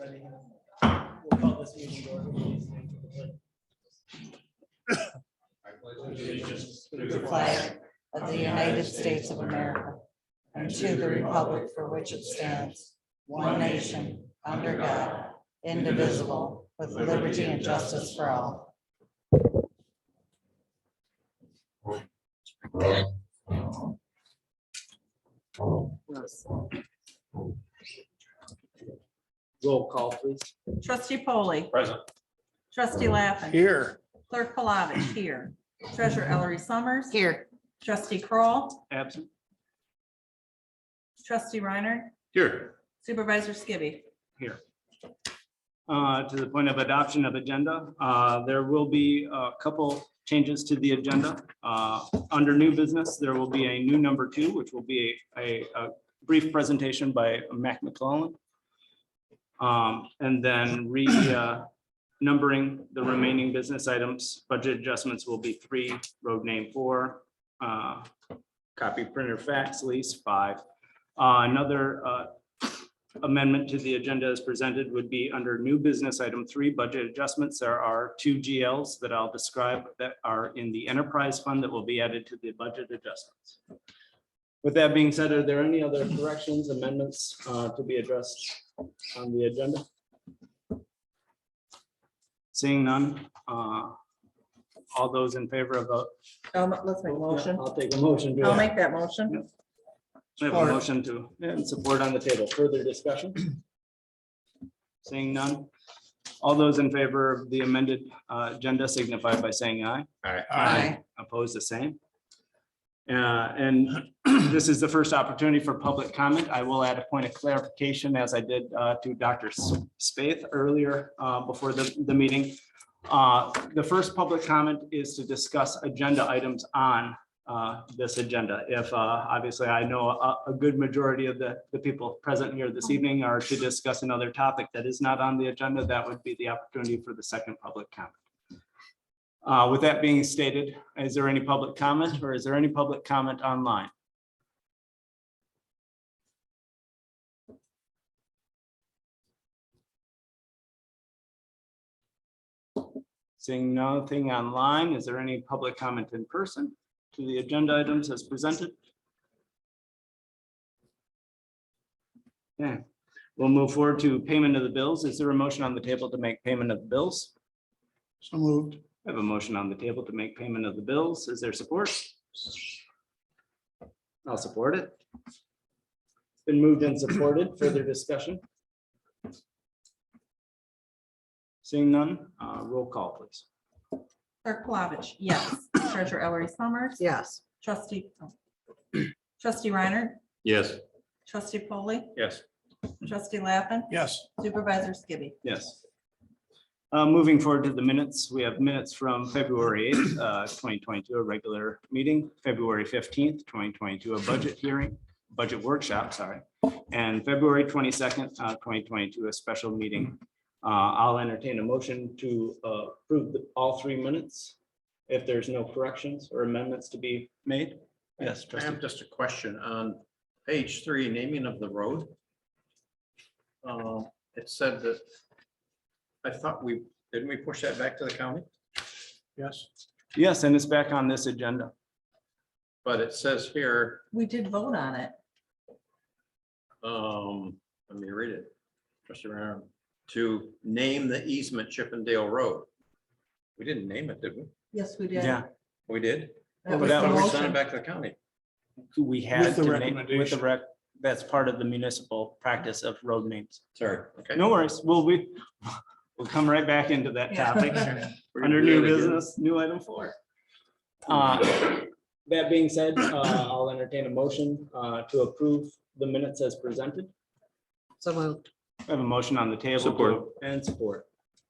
Ready? We'll call this meeting to order. Please stand for the pledge. To the flag of the United States of America and to the republic for which it stands, one nation, under God, indivisible, with liberty and justice for all. Roll call, please. Trustee Polly. Present. Trustee Lappin. Here. Clerk Palovich here. Treasurer Ellery Summers. Here. Trustee Kroll. Absent. Trustee Reiner. Here. Supervisor Skibby. Here. To the point of adoption of agenda, there will be a couple changes to the agenda. Under new business, there will be a new number 2, which will be a brief presentation by Mac McClellan. And then numbering the remaining business items. Budget adjustments will be 3, road name 4, copy printer fax lease 5. Another amendment to the agenda as presented would be under new business item 3, budget adjustments. There are 2 GLs that I'll describe that are in the enterprise fund that will be added to the budget adjustments. With that being said, are there any other corrections, amendments to be addressed on the agenda? Seeing none, all those in favor of the. Let's make a motion. I'll take a motion. I'll make that motion. I have a motion to, and support on the table. Further discussion? Seeing none. All those in favor of the amended agenda signify by saying aye. Aye. Opposed, the same. And this is the first opportunity for public comment. I will add a point of clarification as I did to Dr. Spaeth earlier before the meeting. The first public comment is to discuss agenda items on this agenda. If obviously I know a good majority of the people present here this evening are to discuss another topic that is not on the agenda, that would be the opportunity for the second public comment. With that being stated, is there any public comment or is there any public comment online? Seeing nothing online, is there any public comment in person to the agenda items as presented? Yeah, we'll move forward to payment of the bills. Is there a motion on the table to make payment of the bills? So moved. I have a motion on the table to make payment of the bills. Is there support? I'll support it. It's been moved and supported. Further discussion? Seeing none, roll call, please. Clerk Palovich, yes. Treasurer Ellery Summers. Yes. Trustee Reiner. Yes. Trustee Polly. Yes. Trustee Lappin. Yes. Supervisor Skibby. Yes. Moving forward to the minutes, we have minutes from February 8th, 2022, a regular meeting, February 15th, 2022, a budget workshop, sorry, and February 22nd, 2022, a special meeting. I'll entertain a motion to approve all 3 minutes if there's no corrections or amendments to be made. Yes, I trustee. have just a question on page 3, naming of the road. It said that, I thought didn't we push that back to the county? Yes. Yes, and it's back on this agenda. But it says here, We did vote on it. let me read it. Trustee Brown, to name the easement Chippendale Road. We didn't name it, did we? Yes, we did. Yeah, We did? That Well, was that the But we was sent it motion. back to the county. we had With the to name- recommendation. that's part of the municipal practice of road names. Sorry, okay. No worries. We'll come right back into that Yeah. topic We're under gonna new do that again. business, new item 4. That being said, I'll entertain a motion to approve the minutes as presented. So moved. I have a motion on the table. Support. And support.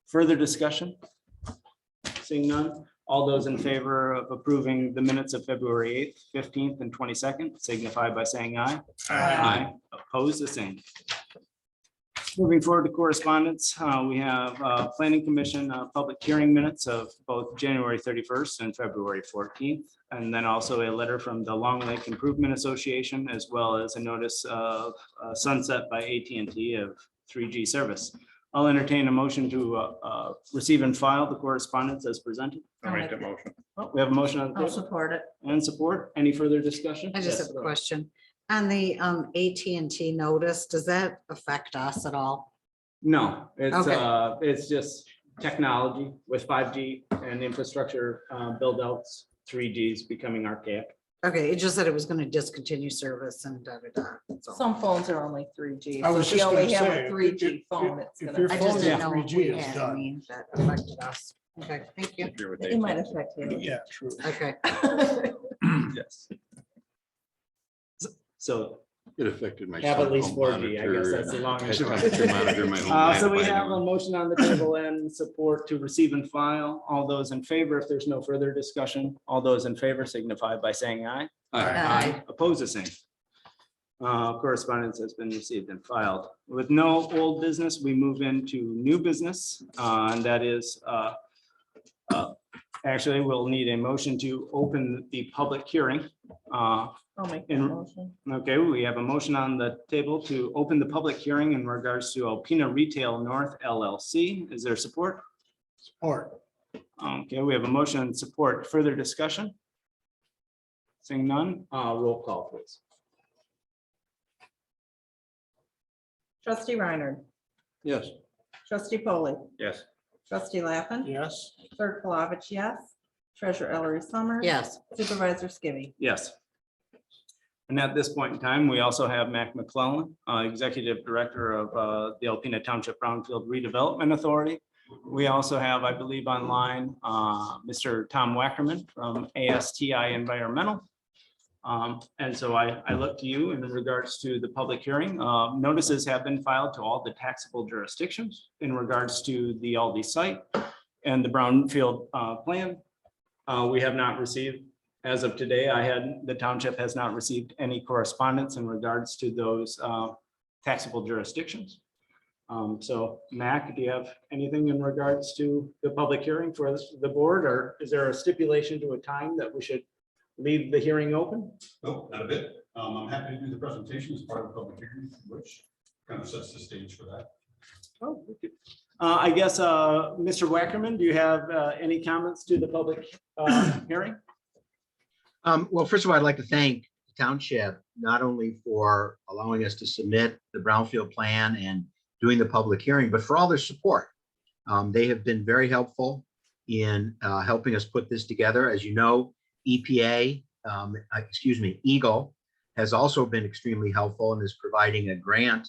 Further discussion? Seeing none, all those in favor of approving the minutes of February 8th, 15th, and 22nd signify by saying aye. Aye. Opposed, the same. Moving forward to correspondence, we have Planning Commission public hearing minutes of both January 31st and February 14th. And then also a letter from the Long Lake Improvement Association, as well as a notice of sunset by AT&T of 3G service. I'll entertain a motion to receive and file the correspondence as presented. I'll make that motion. We have a motion on the I'll table support it. and support. Any further discussion? I just Yes, have go a ahead. question. On the AT&T notice, does that affect us at all? No, Okay. it's just technology with 5G and infrastructure build outs, 3G is becoming archaic. Okay, it just said it was gonna discontinue service and da, da, da. That's all. Some phones are only 3G. I So was if you just gonna only have say, a 3G if- phone, it's if gonna. your I phone just is didn't know if 3G, we it's had done. any that affected us. Okay, thank you. Agree with It Dave. might affect you. Yeah, true. Okay. Yes. So It affected my. have cell at least phone 4G, I monitor guess that's the and long and head short. temperature monitor in my home. So we I had to buy have new a one. motion on the table and support to receive and file. All those in favor, if there's no further discussion, all those in favor signify by saying aye. Aye. Oppose the same. Correspondence has been received and filed. With no old business, we move into new business, and that is, actually, we'll need a motion to open the public hearing. I'll make that In- motion. Okay, we have a motion on the table to open the public hearing in regards to Alpena Retail North LLC. Is there support? Support. Okay, we have a motion and support. Further discussion? Seeing none, roll call please. Trustee Reiner. Yes. Trustee Polly. Yes. Trustee Lappin. Yes. Clerk Palovich, yes. Treasurer Ellery Summers. Yes. Supervisor Skibby. Yes. And at this point in time, we also have Mac McClellan, Executive Director of the Alpena Township Brownfield Redevelopment Authority. We also have, I believe, online, Mr. Tom Wackerman from ASTI Environmental. And so I look to you in regards to the public hearing. Notices have been filed to all the taxable jurisdictions in regards to the Aldi site and the Brownfield plan. We have not received, as of today, the township has not received any correspondence in regards to those taxable jurisdictions. So Mac, do you have anything in regards to the public hearing for the board, or is there a stipulation to a time that we should leave the hearing open? No, not a bit. I'm happy to do the presentation as part of the public hearing, which kind of sets the stage for that. Oh, okay. I guess, Mr. Wackerman, do you have any comments to the public hearing? Well, first of all, I'd like to thank the township not only for allowing us to submit the Brownfield plan and doing the public hearing, but for all their support. They have been very helpful in helping us put this together. As you know, EPA, Eagle has also been extremely helpful and is providing a grant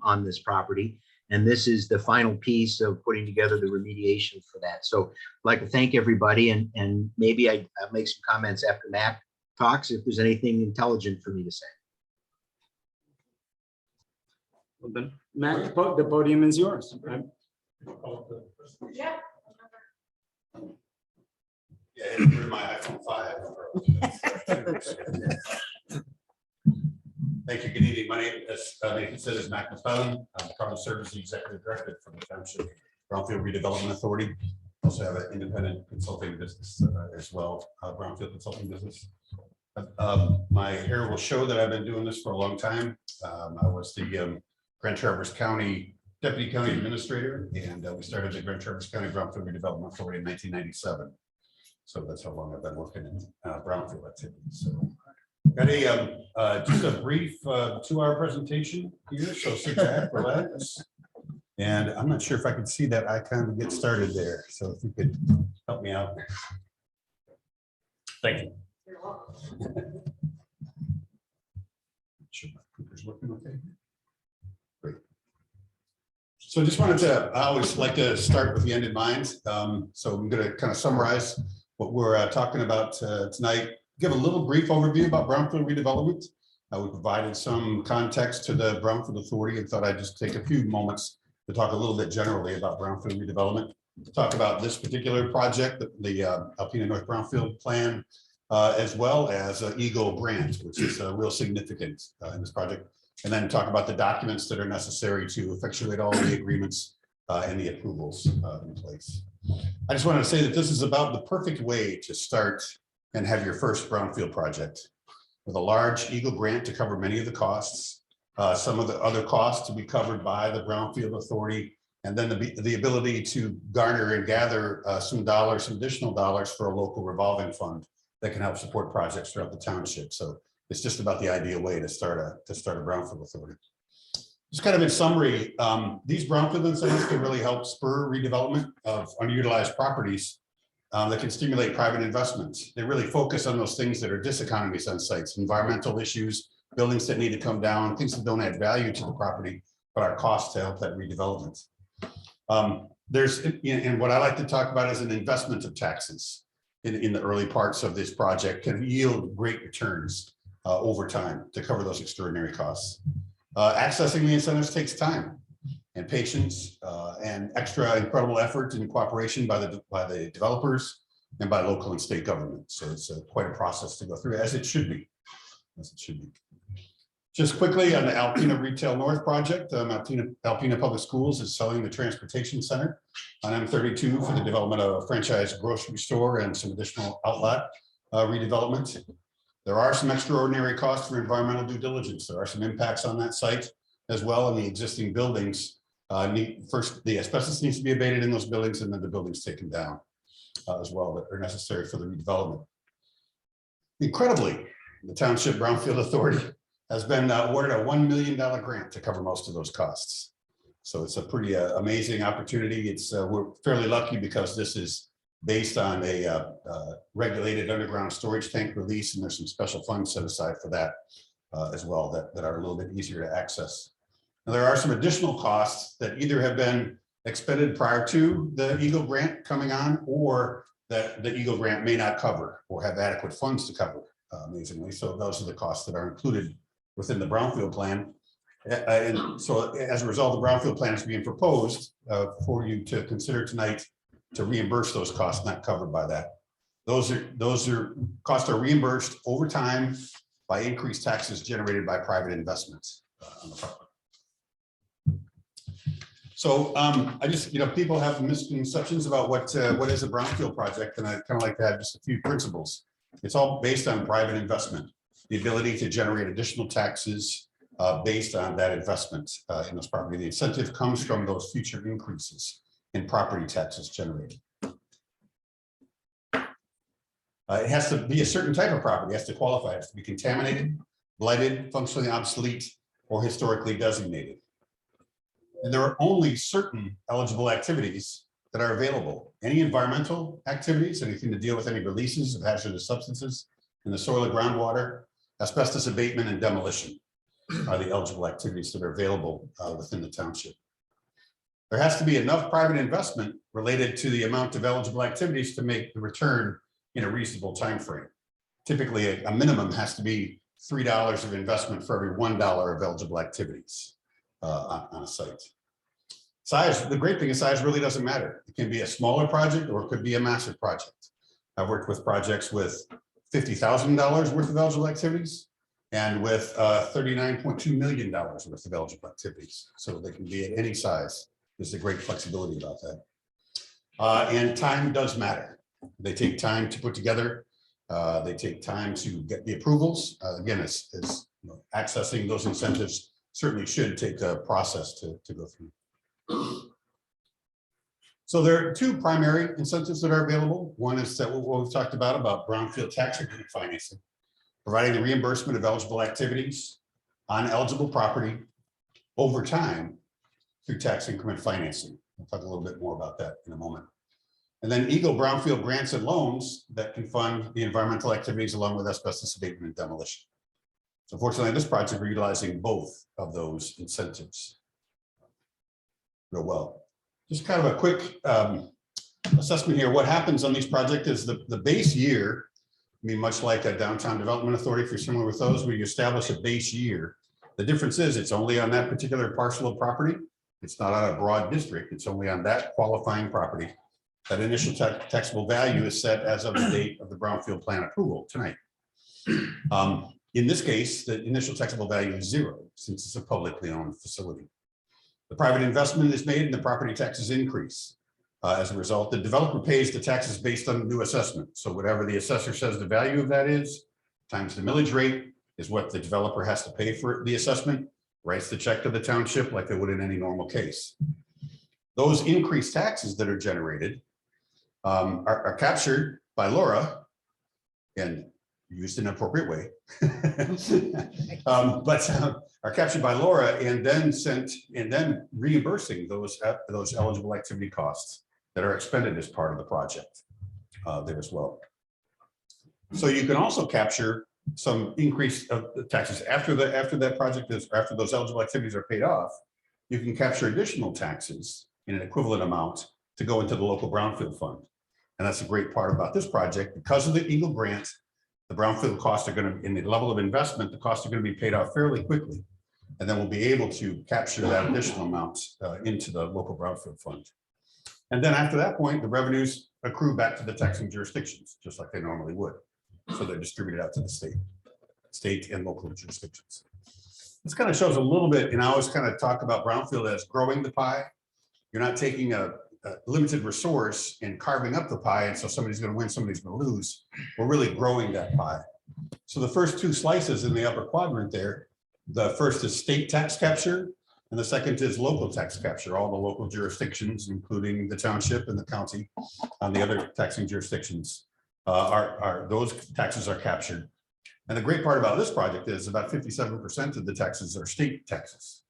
on this property. And this is the final piece of putting together the remediation for that. So I'd like to thank everybody, and maybe I'll make some comments after Mac talks if there's anything intelligent for me to say. Well, then, Mac, the podium is yours. Yeah, it's through my iPhone 5. Thank you. Good evening. My name, as Nathan said, is Mac McClellan. I'm currently serves as the executive director for the Township Brownfield Redevelopment Authority. Also have an independent consulting business as well, Brownfield consulting business. My hair will show that I've been doing this for a long time. I was the Grand Traverse County Deputy County Administrator, and we started the Grand Traverse County Brownfield Redevelopment Authority in 1997. So that's how long I've been working in brownfield activities. So got a just a brief 2-hour presentation here. So sit back, relax. And I'm not sure if I could see that icon to get started there. So if you could help me out. Thank you. Sure, my clicker's working okay. Great. So I just wanted to, I always like to start with the end in mind. So I'm going to kind of summarize what we're talking about tonight. Give a little brief overview about brownfield redevelopment. We provided some context to the Brownfield Authority and thought I'd just take a few moments to talk a little bit generally about brownfield redevelopment. Talk about this particular project, the Alpena North Brownfield Plan, as well as Eagle Grant, which is real significant in this project. And then talk about the documents that are necessary to effectuate all the agreements and the approvals in place. I just wanted to say that this is about the perfect way to start and have your first brownfield project, with a large Eagle grant to cover many of the costs, some of the other costs to be covered by the Brownfield Authority, And then the ability to garner and gather some additional dollars for a local revolving fund that can help support projects throughout the township. So it's just about the ideal way to start a brownfield authority. Just kind of in summary, these brownfield incentives can really help spur redevelopment of underutilized properties that can stimulate private investments. They really focus on those things that are diseconomies on sites, environmental issues, buildings that need to come down, things that don't add value to the property, but are costs to help that redevelopment. And what I like to talk about is an investment of taxes in the early parts of this project can yield great returns over time to cover those extraordinary costs. Accessing the incentives takes time and patience and extra incredible effort and cooperation by the developers and by local and state government. So it's quite a process to go through, as it should be. Just quickly on the Alpena Retail North project, Alpena Public Schools is selling the transportation center on M32 for the development of a franchise grocery store and some additional outlet redevelopment. There are some extraordinary costs for environmental due diligence. There are some impacts on that site as well, and the existing buildings first, the asbestos needs to be abated in those buildings, and then the buildings taken down as well that are necessary for the redevelopment. Incredibly, the Township Brownfield Authority has been awarded a $1 million grant to cover most of those costs. So it's a pretty amazing opportunity. We're fairly lucky because this is based on a regulated underground storage tank release, and there's some special funds set aside for that as well that are a little bit easier to access. Now, there are some additional costs that either have been expended prior to the Eagle grant coming on, or that the Eagle grant may not cover or have adequate funds to cover, amazingly. So those are the costs that are included within the brownfield plan. And so as a result, the brownfield plan is being proposed for you to consider tonight to reimburse those costs not covered by that. Those costs are reimbursed over time by increased taxes generated by private investments on the property. So I just, people have misconceptions about what is a brownfield project, and I kind of like to have just a few principles. It's all based on private investment, the ability to generate additional taxes based on that investment in this property. The incentive comes from those future increases in property taxes generated. It has to be a certain type of property, it has to qualify, it has to be contaminated, blighted, functionally obsolete, or historically designated. And there are only certain eligible activities that are available. Any environmental activities, anything to deal with any releases of hazardous substances in the soil or groundwater, asbestos abatement and demolition are the eligible activities that are available within the township. There has to be enough private investment related to the amount of eligible activities to make the return in a reasonable time frame. Typically, a minimum has to be $3 of investment for every $1 of eligible activities on a site. Size, the great thing is size really doesn't matter. It can be a smaller project or it could be a massive project. I've worked with projects with $50,000 worth of eligible activities and with $39.2 million worth of eligible activities. So they can be at any size. There's a great flexibility about that. And time does matter. They take time to put together. They take time to get the approvals. Again, accessing those incentives certainly should take a process to go through. So there are two primary incentives that are available. One is that what we've talked about brownfield tax increment financing, providing the reimbursement of eligible activities on eligible property over time through tax increment financing. We'll talk a little bit more about that in a moment. And then Eagle brownfield grants and loans that can fund the environmental activities along with asbestos abatement and demolition. So fortunately, this project, we're utilizing both of those incentives real well. Just kind of a quick assessment here. What happens on these projects is the base year, much like a downtown development authority, if you're familiar with those, where you establish a base year. The difference is it's only on that particular parcel of property. It's not on a broad district. It's only on that qualifying property. That initial taxable value is set as of the date of the brownfield plan approval tonight. In this case, the initial taxable value is zero since it's a publicly owned facility. The private investment is made and the property taxes increase. As a result, the developer pays the taxes based on the new assessment. So whatever the assessor says the value of that is, times the millage rate is what the developer has to pay for the assessment, writes the check to the township like they would in any normal case. those increased taxes that are generated are captured by Laura and used in an appropriate way. But are captured by Laura and then reimbursing those eligible activity costs that are expended as part of the project there as well. So you can also capture some increase of the taxes after that project is, after those eligible activities are paid off. You can capture additional taxes in an equivalent amount to go into the local brownfield fund. And that's a great part about this project. Because of the Eagle grant, the brownfield costs are going to, in the level of investment, the costs are going to be paid off fairly quickly. And then we'll be able to capture that additional amount into the local brownfield fund. And then after that point, the revenues accrue back to the taxing jurisdictions, just like they normally would. So they're distributed out to the state and local jurisdictions. This kind of shows a little bit, and I always kind of talk about brownfield as growing the pie. You're not taking a limited resource and carving up the pie, and so somebody's going to win, somebody's going to lose. We're really growing that pie. So the first two slices in the upper quadrant there, the first is state tax capture, and the second is local tax capture. All the local jurisdictions, including the township and the county, and the other taxing jurisdictions, those taxes are captured. And the great part about this project is about 57% of the taxes are state taxes.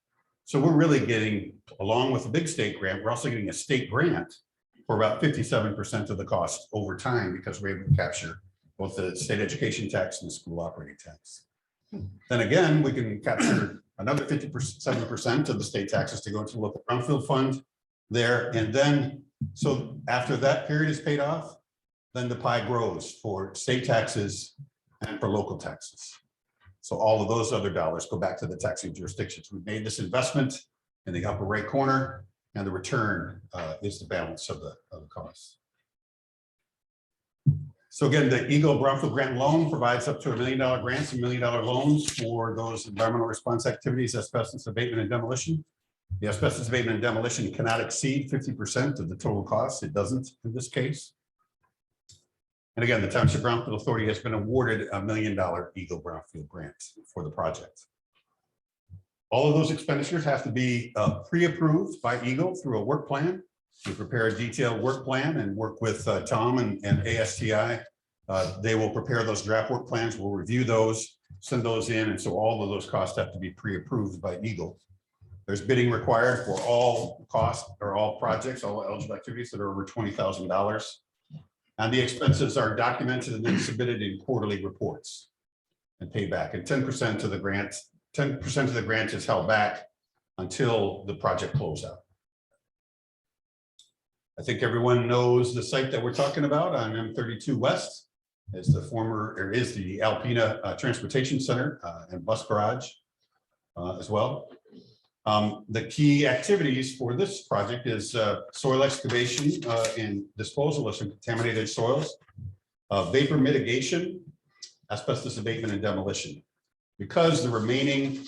So we're really getting, along with the big state grant, we're also getting a state grant for about 57% of the cost over time, because we're able to capture both the state education tax and the school operating tax. Then again, we can capture another 57% of the state taxes to go into the local brownfield fund there. And then, so after that period is paid off, then the pie grows for state taxes and for local taxes. So all of those other dollars go back to the taxing jurisdictions. We've made this investment in the upper right corner, and the return is the balance of the costs. So again, the Eagle Brownfield Grant Loan provides up to $1 million grants and $1 million loans for those environmental response activities, asbestos abatement and demolition. The asbestos abatement and demolition cannot exceed 50% of the total cost. It doesn't in this case. And again, the Township Brownfield Authority has been awarded $1 million Eagle Brownfield grant for the project. All of those expenditures have to be pre-approved by Eagle through a work plan. We prepare a detailed work plan and work with Tom and ASTI. They will prepare those draft work plans. We'll review those, send those in. And so all of those costs have to be pre-approved by Eagle. There's bidding required for all costs or all projects, all eligible activities that are over $20,000. And the expenses are documented and then submitted in quarterly reports and paid back. And 10% of the grant, 10% of the grant is held back until the project closeout. I think everyone knows the site that we're talking about on M32 West. Is the former, or is the Alpena Transportation Center and bus garage as well. The key activities for this project is soil excavation and disposal of some contaminated soils, vapor mitigation, asbestos abatement and demolition. Because the remaining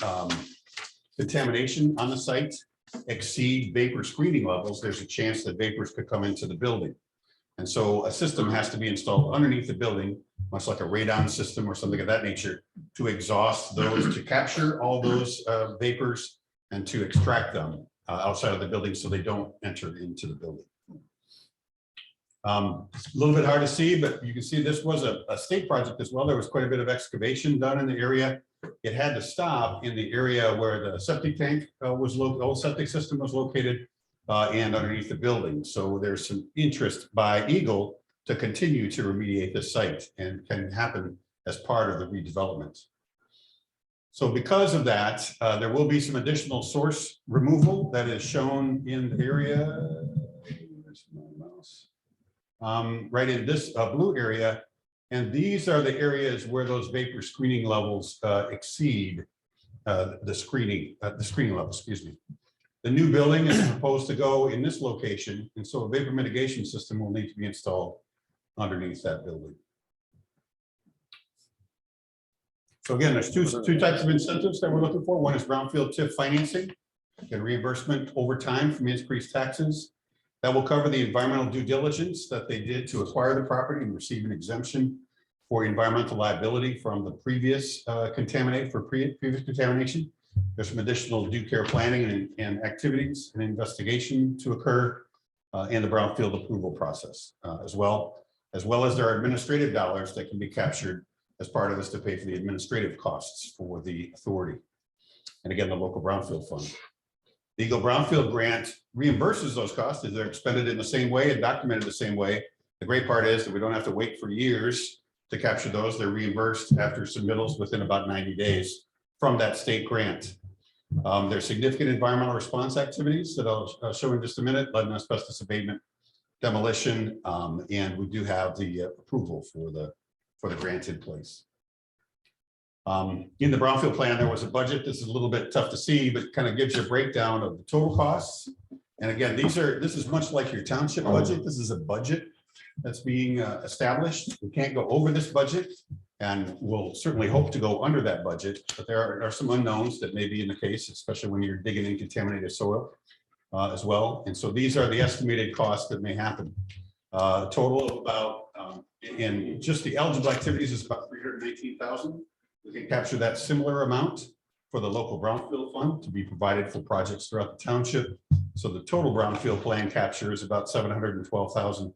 contamination on the site exceed vapor screening levels, there's a chance that vapors could come into the building. And so a system has to be installed underneath the building, much like a radon system or something of that nature, to exhaust those, to capture all those vapors and to extract them outside of the building so they don't enter into the building. A little bit hard to see, but you can see this was a state project as well. There was quite a bit of excavation done in the area. It had to stop in the area where the septic tank was located, old septic system was located, and underneath the building. So there's some interest by Eagle to continue to remediate this site, and can happen as part of the redevelopment. So because of that, there will be some additional source removal that is shown in the area. Where's my mouse? Right in this blue area. And these are the areas where those vapor screening levels exceed the screening level, excuse me. The new building is proposed to go in this location, and so a vapor mitigation system will need to be installed underneath that building. So again, there's two types of incentives that we're looking for. One is brownfield TIF financing and reimbursement over time from increased taxes. That will cover the environmental due diligence that they did to acquire the property and receive an exemption for environmental liability from the previous previous contamination. There's some additional due care planning and activities and investigation to occur in the brownfield approval process as well as there are administrative dollars that can be captured as part of this to pay for the administrative costs for the authority. And again, the local brownfield fund. The Eagle Brownfield Grant reimburses those costs as they're expended in the same way and documented the same way. The great part is that we don't have to wait for years to capture those. They're reimbursed after submittals within about 90 days from that state grant. There's significant environmental response activities that I'll show in just a minute, lead and asbestos abatement, demolition, and we do have the approval for the grant in place. In the brownfield plan, there was a budget. This is a little bit tough to see, but kind of gives you a breakdown of the total costs. And again, this is much like your township budget. This is a budget that's being established. We can't go over this budget, and we'll certainly hope to go under that budget, but there are some unknowns that may be in the case, especially when you're digging in contaminated soil as well. And so these are the estimated costs that may happen. Total of about, in just the eligible activities is about 319,000. We can capture that similar amount for the local brownfield fund to be provided for projects throughout the township. So the total brownfield plan capture is about 712,000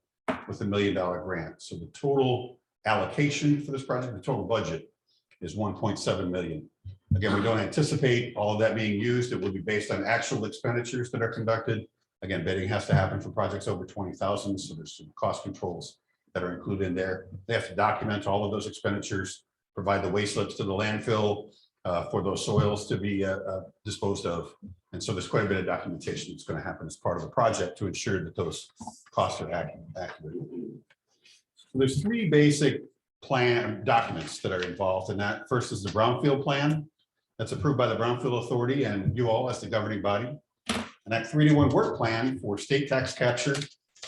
with $1 million grant. So the total allocation for this project, the total budget is 1.7 million. Again, we don't anticipate all of that being used. It will be based on actual expenditures that are conducted. Again, bidding has to happen for projects over 20,000. So there's some cost controls that are included in there. They have to document all of those expenditures, provide the waste slips to the landfill for those soils to be disposed of. And so there's quite a bit of documentation that's going to happen as part of the project to ensure that those costs are accurate. So there's three basic plan documents that are involved in that. First is the brownfield plan that's approved by the Brownfield Authority and you all as the governing body. An Act 3-1 work plan for state tax capture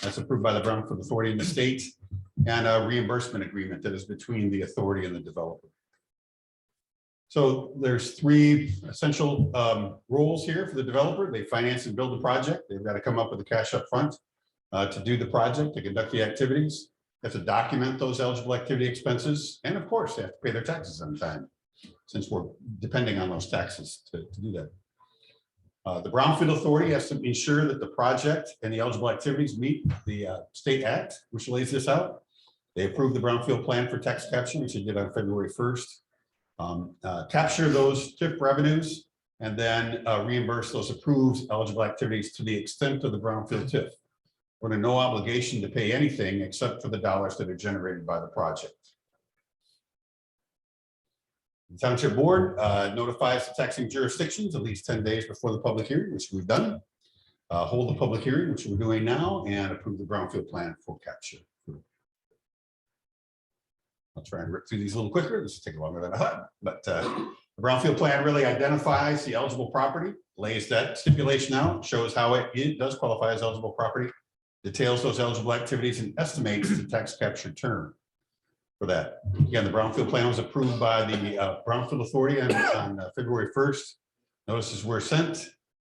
that's approved by the Brownfield Authority in the state, and a reimbursement agreement that is between the authority and the developer. So there's three essential roles here for the developer. They finance and build the project. They've got to come up with the cash up front to do the project, to conduct the activities. They have to document those eligible activity expenses. And of course, they have to pay their taxes on time, since we're depending on those taxes to do that. The Brownfield Authority has to ensure that the project and the eligible activities meet the state act, which lays this out. They approved the Brownfield plan for tax capture, which they did on February 1st. Capture those TIF revenues and then reimburse those approved eligible activities to the extent of the Brownfield TIF. We're under no obligation to pay anything except for the dollars that are generated by the project. The Township Board notifies the taxing jurisdictions at least 10 days before the public hearing, which we've done. Hold the public hearing, which we're doing now, and approve the Brownfield plan for capture. I'll try and rip through these a little quicker. This will take longer than I thought, but the Brownfield plan really identifies the eligible property, lays that stipulation out, shows how it does qualify as eligible property, details those eligible activities, and estimates the tax capture term for that. Again, the Brownfield plan was approved by the Brownfield Authority on February 1st. Notices were sent.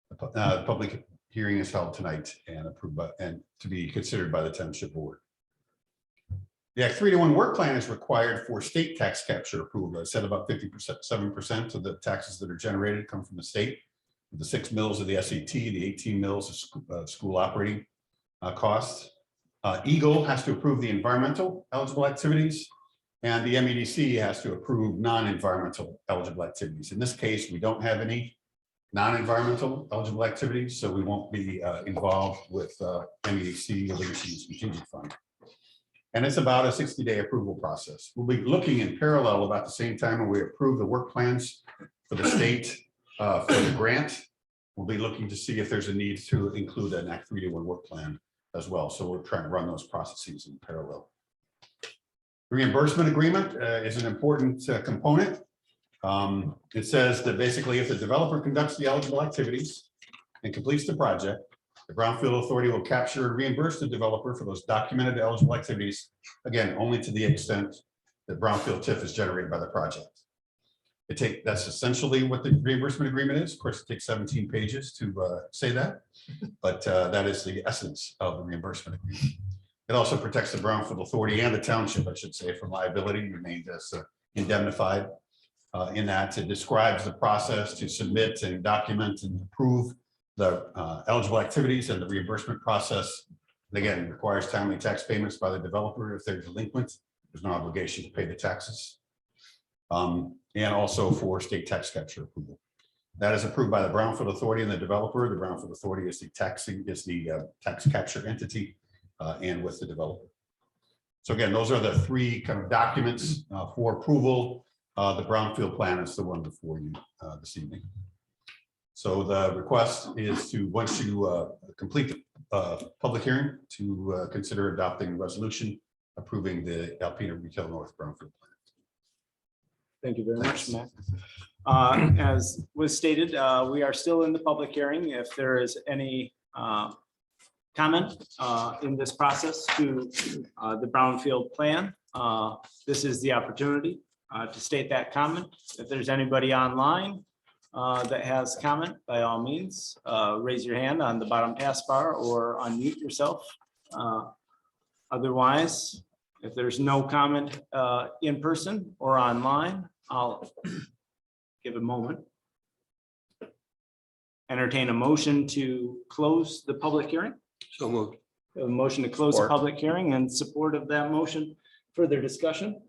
The public hearing is held tonight and approved by, and to be considered by the Township Board. The Act 3-1 work plan is required for state tax capture approval. I said about 50%, 7% of the taxes that are generated come from the state. The 6 mills of the SAT, the 18 mills of school operating costs. Eagle has to approve the environmental eligible activities, and the MEDC has to approve non-environmental eligible activities. In this case, we don't have any non-environmental eligible activities, so we won't be involved with MEDC, Legacy Strategic Fund. And it's about a 60-day approval process. We'll be looking in parallel about the same time when we approve the work plans for the state for the grant. We'll be looking to see if there's a need to include an Act 3-1 work plan as well. So we're trying to run those processes in parallel. The reimbursement agreement is an important component. It says that basically if the developer conducts the eligible activities and completes the project, the Brownfield Authority will capture and reimburse the developer for those documented eligible activities, again, only to the extent that Brownfield TIF is generated by the project. That's essentially what the reimbursement agreement is. Of course, it takes 17 pages to say that, but that is the essence of the reimbursement agreement. It also protects the Brownfield Authority and the township, I should say, from liability, remained as indemnified. In that it describes the process to submit and document and approve the eligible activities and the reimbursement process. And again, requires timely tax payments by the developer. If they're delinquent, there's no obligation to pay the taxes. And also for state tax capture approval. That is approved by the Brownfield Authority and the developer. The Brownfield Authority is the tax capture entity and with the developer. So again, those are the three kind of documents for approval. The Brownfield plan is the one before you this evening. So the request is to, once you complete the public hearing, to consider adopting a resolution approving the Alpena Retail North Brownfield plan. Thank you very much, Matt. As was stated, we are still in the public hearing. If there is any comment in this process to the Brownfield plan, this is the opportunity to state that comment. If there's anybody online that has comment, by all means, raise your hand on the bottom taskbar or unmute yourself. Otherwise, if there's no comment in person or online, I'll give a moment. Entertain a motion to close the public hearing. So moved. A motion to close the Support. public hearing and support of that motion. Further discussion?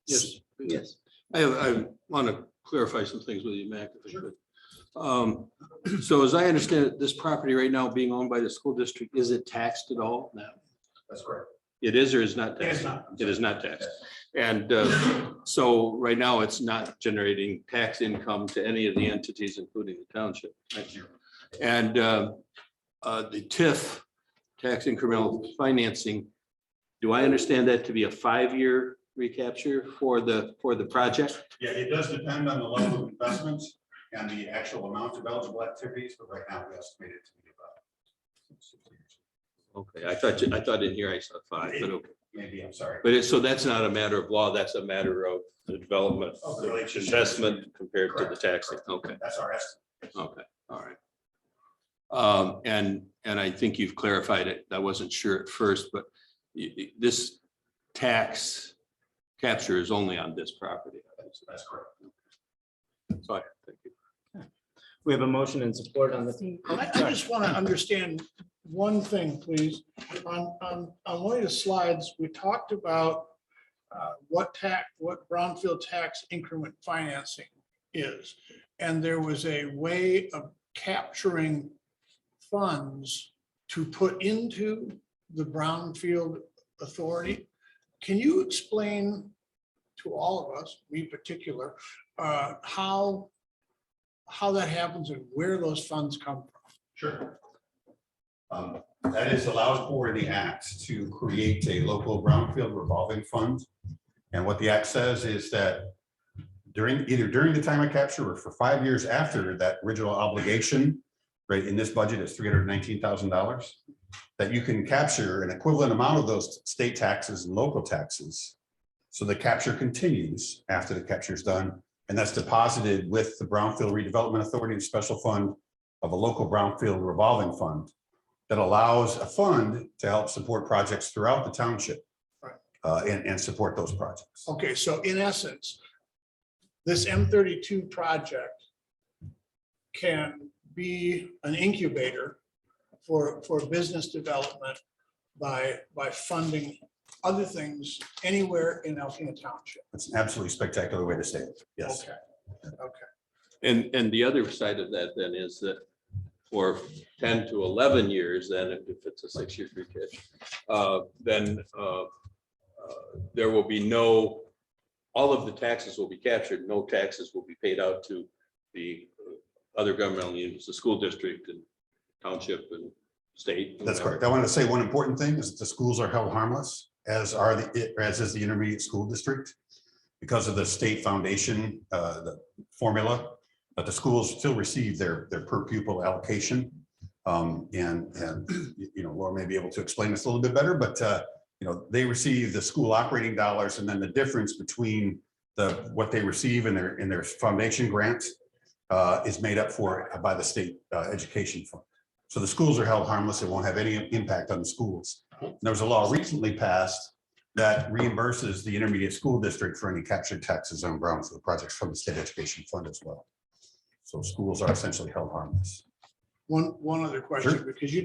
Yes. Yes. I want to clarify some things with you, Mac. If I could. So as I understand it, this property right now being owned by the school district, is it taxed at all? No. That's correct. It is or is not? It is taxed? not. It is not taxed. And so right now it's not generating tax income to any of the entities, including the township. And the TIF, tax incremental financing, do I understand that to be a 5-year recapture for the project? Yeah, it does depend on the level of investment and the actual amount of eligible activities, but right now we estimate it to be about 6 years. Okay, I thought in here I saw 5, but okay. Maybe, I'm sorry. But so that's not a matter of law, that's a matter of the development, Of the relationship. investment compared to the Correct. taxing. Okay, That's our estimate. okay, all right. And I think you've clarified it. I wasn't sure at first, but this tax capture is only on this property. That's correct. Sorry, thank you. We have a motion and support on the. I just want to understand one thing, please. On one of the slides, we talked about what brownfield tax increment financing is. And there was a way of capturing funds to put into the Brownfield Authority. Can you explain to all of us, me in particular, how that happens and where those funds come from? Sure. That is allowed for in the act to create a local brownfield revolving fund. And what the act says is that either during the time of capture or for 5 years after that original obligation, right, in this budget is $319,000, that you can capture an equivalent amount of those state taxes and local taxes. So the capture continues after the capture is done, and that's deposited with the Brownfield Redevelopment Authority and Special Fund of a local brownfield revolving fund that allows a fund to help support projects throughout the township and support those projects. Okay, so in essence, this M32 project can be an incubator for business development by funding other things anywhere in Alpena Township. It's an absolutely spectacular way to say it. Yes. Okay. And the other side of that then is that for 10 to 11 years, then if it's a 6-year free cash, then there will be all of the taxes will be captured. No taxes will be paid out to the other governmental units, the school district and township and state. That's correct. I want to say one important thing is that the schools are held harmless, as is the intermediate school district, because of the state foundation, the formula, but the schools still receive their per pupil allocation. And Laura may be able to explain this a little bit better, but they receive the school operating dollars, and then the difference between what they receive in their foundation grant is made up for by the state education fund. So the schools are held harmless. It won't have any impact on the schools. There was a law recently passed that reimburses the intermediate school district for any captured taxes on brownfield projects from the state education fund as well. So schools are essentially held harmless. One other question, Sure. because you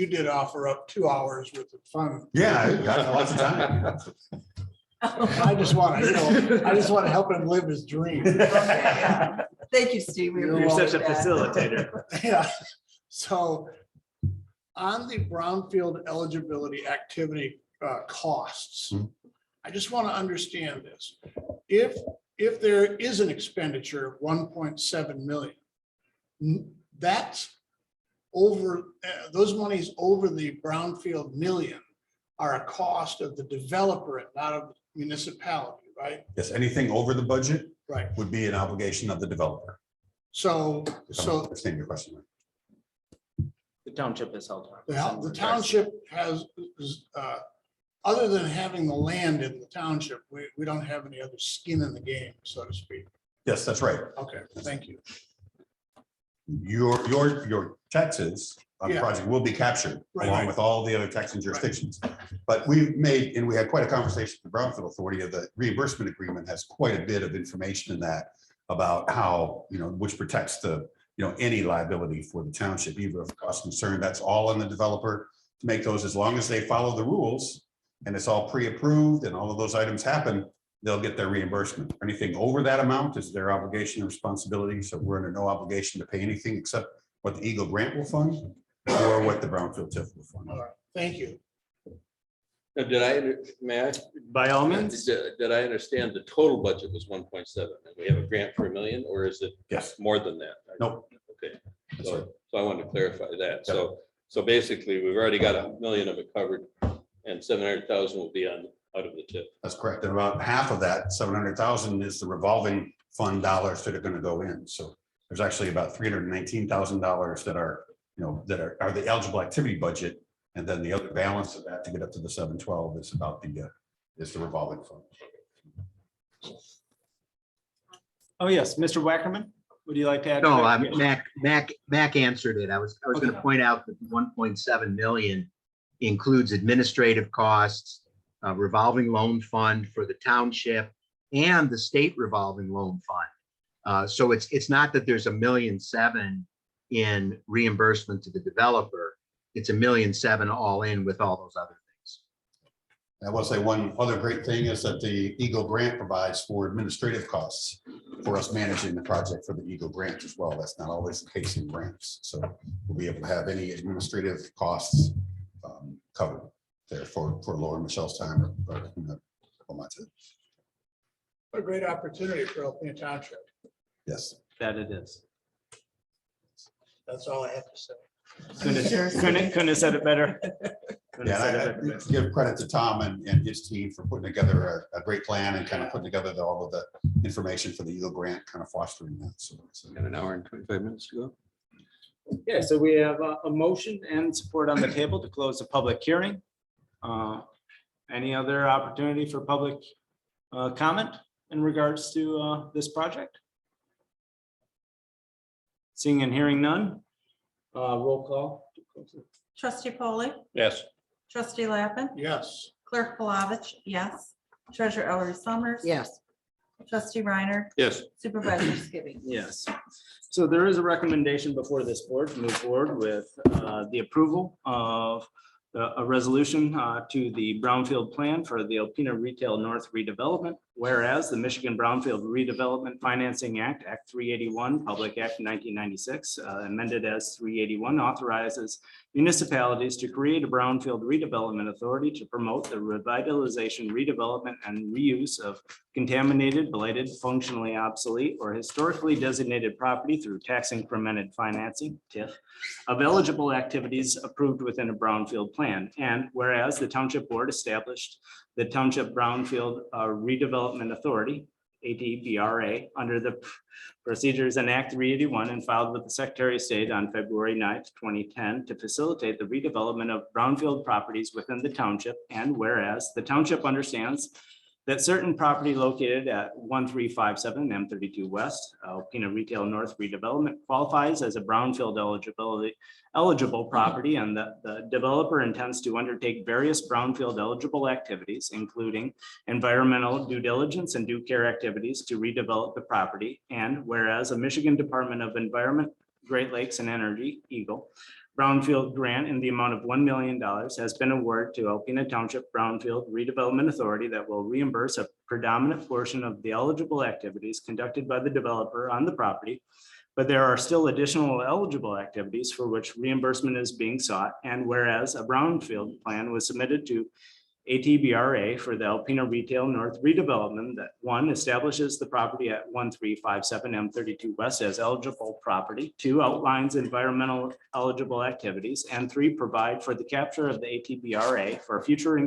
did offer up 2 hours worth of fun. Yeah, I got lots of time. I just want to help him live his dream. Thank you, Steve. We You're You're such a appreciate that. facilitator. Yeah, so on the brownfield eligibility activity costs, Hmm. I just want to understand this. If there is an expenditure of 1.7 million, that's over, those monies over the brownfield million are a cost of the developer and not of the municipality, right? Yes, anything over the budget Right. would be an obligation of the developer. So Understand your question. The township is held. the township has, other than having the land in the township, we don't have any other skin in the game, so to speak. Yes, that's right. Okay, thank you. Your taxes on the Yeah. project will be captured Right, along right. with all the other taxing jurisdictions. But we made, and we had quite a conversation with the Brownfield Authority of the reimbursement agreement has quite a bit of information in that about how, which protects the, any liability for the township, even if cost concern, that's all on the developer to make those, as long as they follow the rules and it's all pre-approved and all of those items happen, they'll get their reimbursement. Anything over that amount is their obligation and responsibility. So we're under no obligation to pay anything except what the Eagle Grant will fund or what the Brownfield TIF will fund. All right, thank you. Now, may I? By all means. Did I understand the total budget was 1.7 and we have a grant for $1 million, or is it Yes. more than that? Nope. Okay, That's right. so I wanted to clarify that. So basically, we've already got $1 million of it covered and 700,000 will be out of the tip. That's correct. And about half of that, 700,000 is the revolving fund dollars that are going to go in. So there's actually about $319,000 that are, that are the eligible activity budget. And then the other balance of that to get up to the 712 is about is the revolving fund. Oh, yes, Mr. Wackerman, would you like to add? No, clarification? Mac answered it. I was going to Okay. point out that 1.7 million includes administrative costs, a revolving loan fund for the township and the state revolving loan fund. So it's not that there's $1.7 million in reimbursement to the developer. It's $1.7 million all in with all those other things. I will say one other great thing is that the Eagle Grant provides for administrative costs for us managing the project for the Eagle Grant as well. That's not always the case in grants. So we'll be able to have any administrative costs covered there for Laura Michelle's time. A great opportunity for Alpena Township. Yes. That it is. That's all I have to say. Couldn't have said it better. Couldn't have said Yeah, it I better. give credit to Tom and his team for putting together a great plan and kind of putting together all of the information for the Eagle Grant, kind of fostering that. So Got an hour and 25 minutes to go. Okay, so we have a motion and support on the table to close the public hearing. Any other opportunity for public comment in regards to this project? Seeing and hearing none, roll call. Trustee Polly, Yes. trustee Lappin, Yes. clerk Palovich, yes. Treasurer Ellery Summers. Yes. Trustee Reiner, Yes. supervisor Skibby. Yes. So there is a recommendation before this board to move forward with the approval of a resolution to the Brownfield Plan for the Alpena Retail North redevelopment. Whereas the Michigan Brownfield Redevelopment Financing Act, Act 381, Public Act 1996, amended as 381, authorizes municipalities to create a brownfield redevelopment authority to promote the revitalization, redevelopment, and reuse of contaminated, blighted, functionally obsolete, or historically designated property through tax incremented financing, TIF, of eligible activities approved within a brownfield plan. And whereas the Township Board established the Township Brownfield Redevelopment Authority, ATBRA, under the Procedures in Act 381 and filed with the Secretary of State on February 9th, 2010 to facilitate the redevelopment of brownfield properties within the township. And whereas the township understands that certain property located at 1357 M32 West, Alpena Retail North redevelopment qualifies as a brownfield eligible property, and that the developer intends to undertake various brownfield eligible activities, including environmental due diligence and due care activities to redevelop the property. And whereas a Michigan Department of Environment, Great Lakes and Energy, Eagle, brownfield grant in the amount of $1 million has been awarded to Alpena Township Brownfield Redevelopment Authority that will reimburse a predominant portion of the eligible activities conducted by the developer on the property. But there are still additional eligible activities for which reimbursement is being sought. And whereas a brownfield plan was submitted to ATBRA for the Alpena Retail North redevelopment, that one, establishes the property at 1357 M32 West as eligible property, two, outlines environmental eligible activities, and three, provide for the capture of the ATBRA for future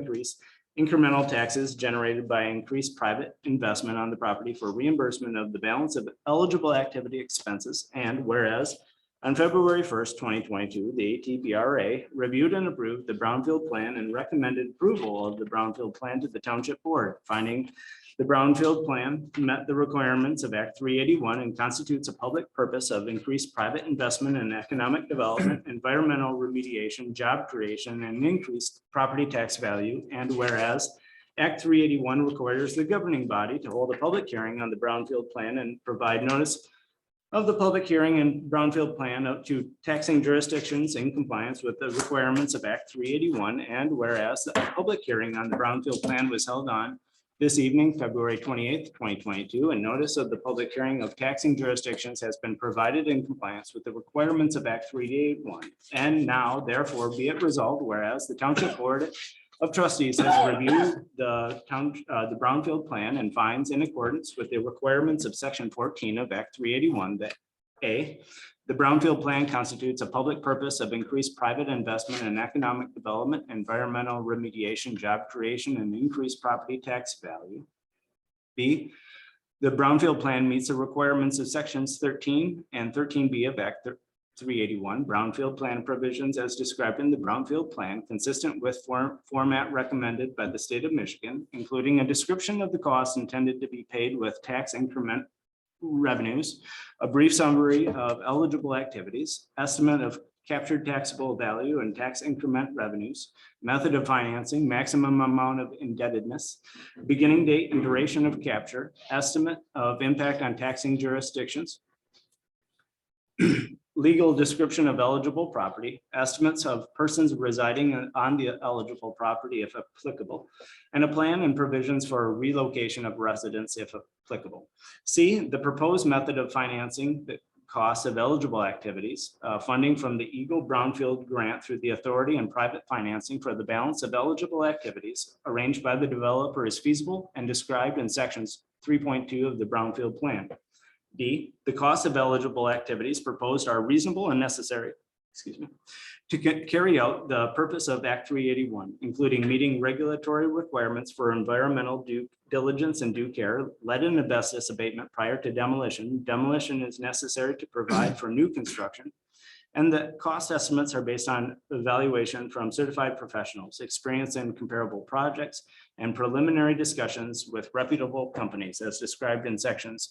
incremental taxes generated by increased private investment on the property for reimbursement of the balance of eligible activity expenses. And whereas on February 1st, 2022, the ATBRA reviewed and approved the brownfield plan and recommended approval of the brownfield plan to the township board, finding the brownfield plan met the requirements of Act 381 and constitutes a public purpose of increased private investment in economic development, environmental remediation, job creation, and increased property tax value. And whereas Act 381 requires the governing body to hold a public hearing on the brownfield plan and provide notice of the public hearing and brownfield plan up to taxing jurisdictions in compliance with the requirements of Act 381. And whereas the public hearing on the brownfield plan was held on this evening, February 28th, 2022, and notice of the public hearing of taxing jurisdictions has been provided in compliance with the requirements of Act 381. And now therefore be it resolved, whereas the Township Board of Trustees has reviewed the brownfield plan and finds in accordance with the requirements of Section 14 of Act 381 that A, the brownfield plan constitutes a public purpose of increased private investment in economic development, environmental remediation, job creation, and increased property tax value. B, the brownfield plan meets the requirements of Sections 13 and 13B of Act 381 brownfield plan provisions as described in the brownfield plan, consistent with format recommended by the state of Michigan, including a description of the costs intended to be paid with tax increment revenues, a brief summary of eligible activities, estimate of captured taxable value and tax increment revenues, method of financing, maximum amount of indebtedness, beginning date and duration of capture, estimate of impact on taxing jurisdictions, legal description of eligible property, estimates of persons residing on the eligible property if applicable, and a plan and provisions for relocation of residents if applicable. C, the proposed method of financing the costs of eligible activities, funding from the Eagle Brownfield grant through the authority and private financing for the balance of eligible activities arranged by the developer is feasible and described in sections 3.2 of the brownfield plan. D, the cost of eligible activities proposed are reasonable and necessary, to carry out the purpose of Act 381, including meeting regulatory requirements for environmental due diligence and due care, lead and asbestos abatement prior to demolition. Demolition is necessary to provide for new construction, and the cost estimates are based on evaluation from certified professionals, experience in comparable projects, and preliminary discussions with reputable companies as described in sections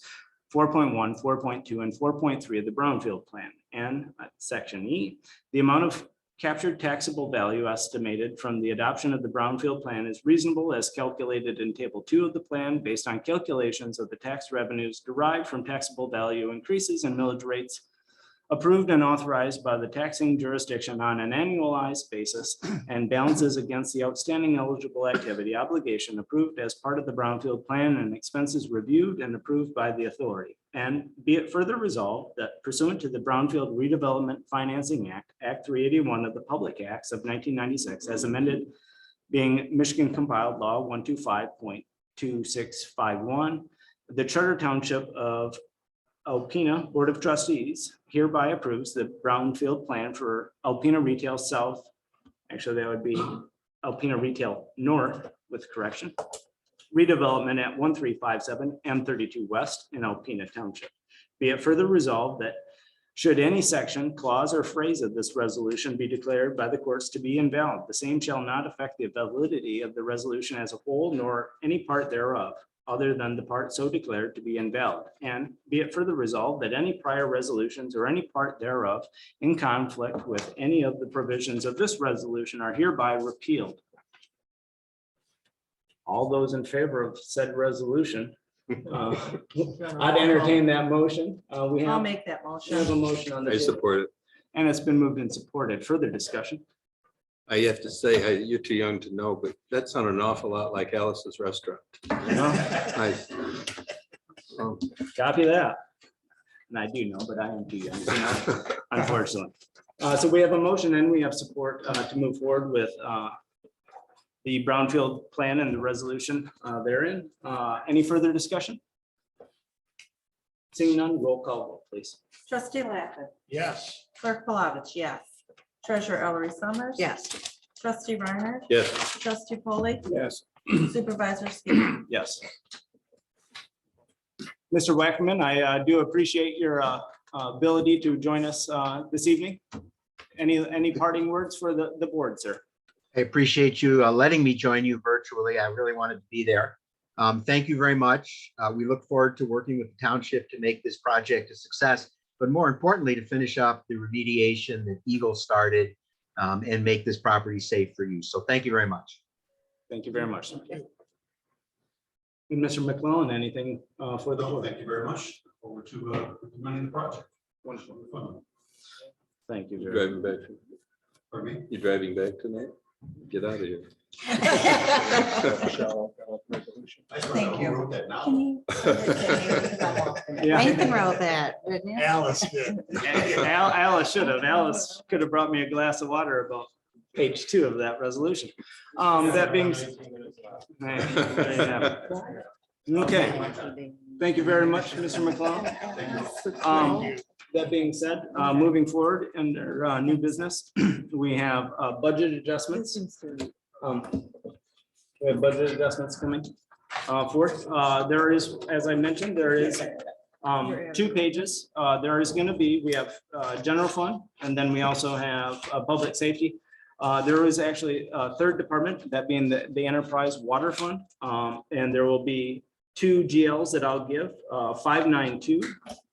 4.1, 4.2, and 4.3 of the brownfield plan. And section E, the amount of captured taxable value estimated from the adoption of the brownfield plan is reasonable as calculated in table 2 of the plan based on calculations of the tax revenues derived from taxable value increases and millage rates approved and authorized by the taxing jurisdiction on an annualized basis and balances against the outstanding eligible activity obligation approved as part of the brownfield plan and expenses reviewed and approved by the authority. And be it further resolved that pursuant to the Brownfield Redevelopment Financing Act, Act 381 of the Public Acts of 1996, as amended, being Michigan compiled law 125.2651, the Charter Township of Alpena Board of Trustees hereby approves the brownfield plan for Alpena Retail South. Actually, that would be Alpena Retail North with correction. Redevelopment at 1357 M32 West in Alpena Township. Be it further resolved that Should any section, clause, or phrase of this resolution be declared by the courts to be invalid, the same shall not affect the validity of the resolution as a whole, nor any part thereof, other than the part so declared to be invalid. And be it further resolved that any prior resolutions or any part thereof in conflict with any of the provisions of this resolution are hereby repealed. All those in favor of said resolution, I'd entertain that motion. We I'll have, make that we have a motion. motion on the I table, support it. and it's been moved and supported. Further discussion? I have to say, you're too young to know, but that sounded an awful lot like Alice's Restaurant. Nice. Oh, Copy that. And I do know, but I am too young, to know, unfortunately. So we have a motion and we have support to move forward with the brownfield plan and the resolution therein. Any further discussion? Seeing none, roll call vote, please. Trustee Lappin, Yes. clerk Palovich, yes. Treasurer Ellery Summers. Yes. Trustee Reiner. yes, Trustee Polly. Yes. Supervisor Skibby. Yes. Mr. Wackerman, I do appreciate your ability to join us this evening. Any parting words for the board, sir? I appreciate you letting me join you virtually. I really wanted to be there. Thank you very much. We look forward to working with the township to make this project a success, but more importantly, to finish up the remediation that Eagle started and make this property safe for you. So thank you very much. Thank you very much. sir. And Mr. McClellan, anything for the No, board? thank you very much. Forward to implementing the project. Wonderful. Fun. Thank you. you're very driving back. Pardon me? You driving back tonight? Get out of here. I still Thank know who you. wrote that now. Can you? Yeah. Nathan wrote that, didn't you? Alice did. Alice should have. Alice could have brought me a glass of water about page 2 of that resolution. That being. There you have it. Okay, thank you very much, Mr. McClellan. That being said, moving forward under new business, we have budget adjustments. We have budget adjustments coming forth. There is, as I mentioned, there is 2 pages. There is going to be, we have general fund, and then we also have public safety. There is actually a third department, that being the enterprise water fund. And there will be 2 GLs that I'll give, 592,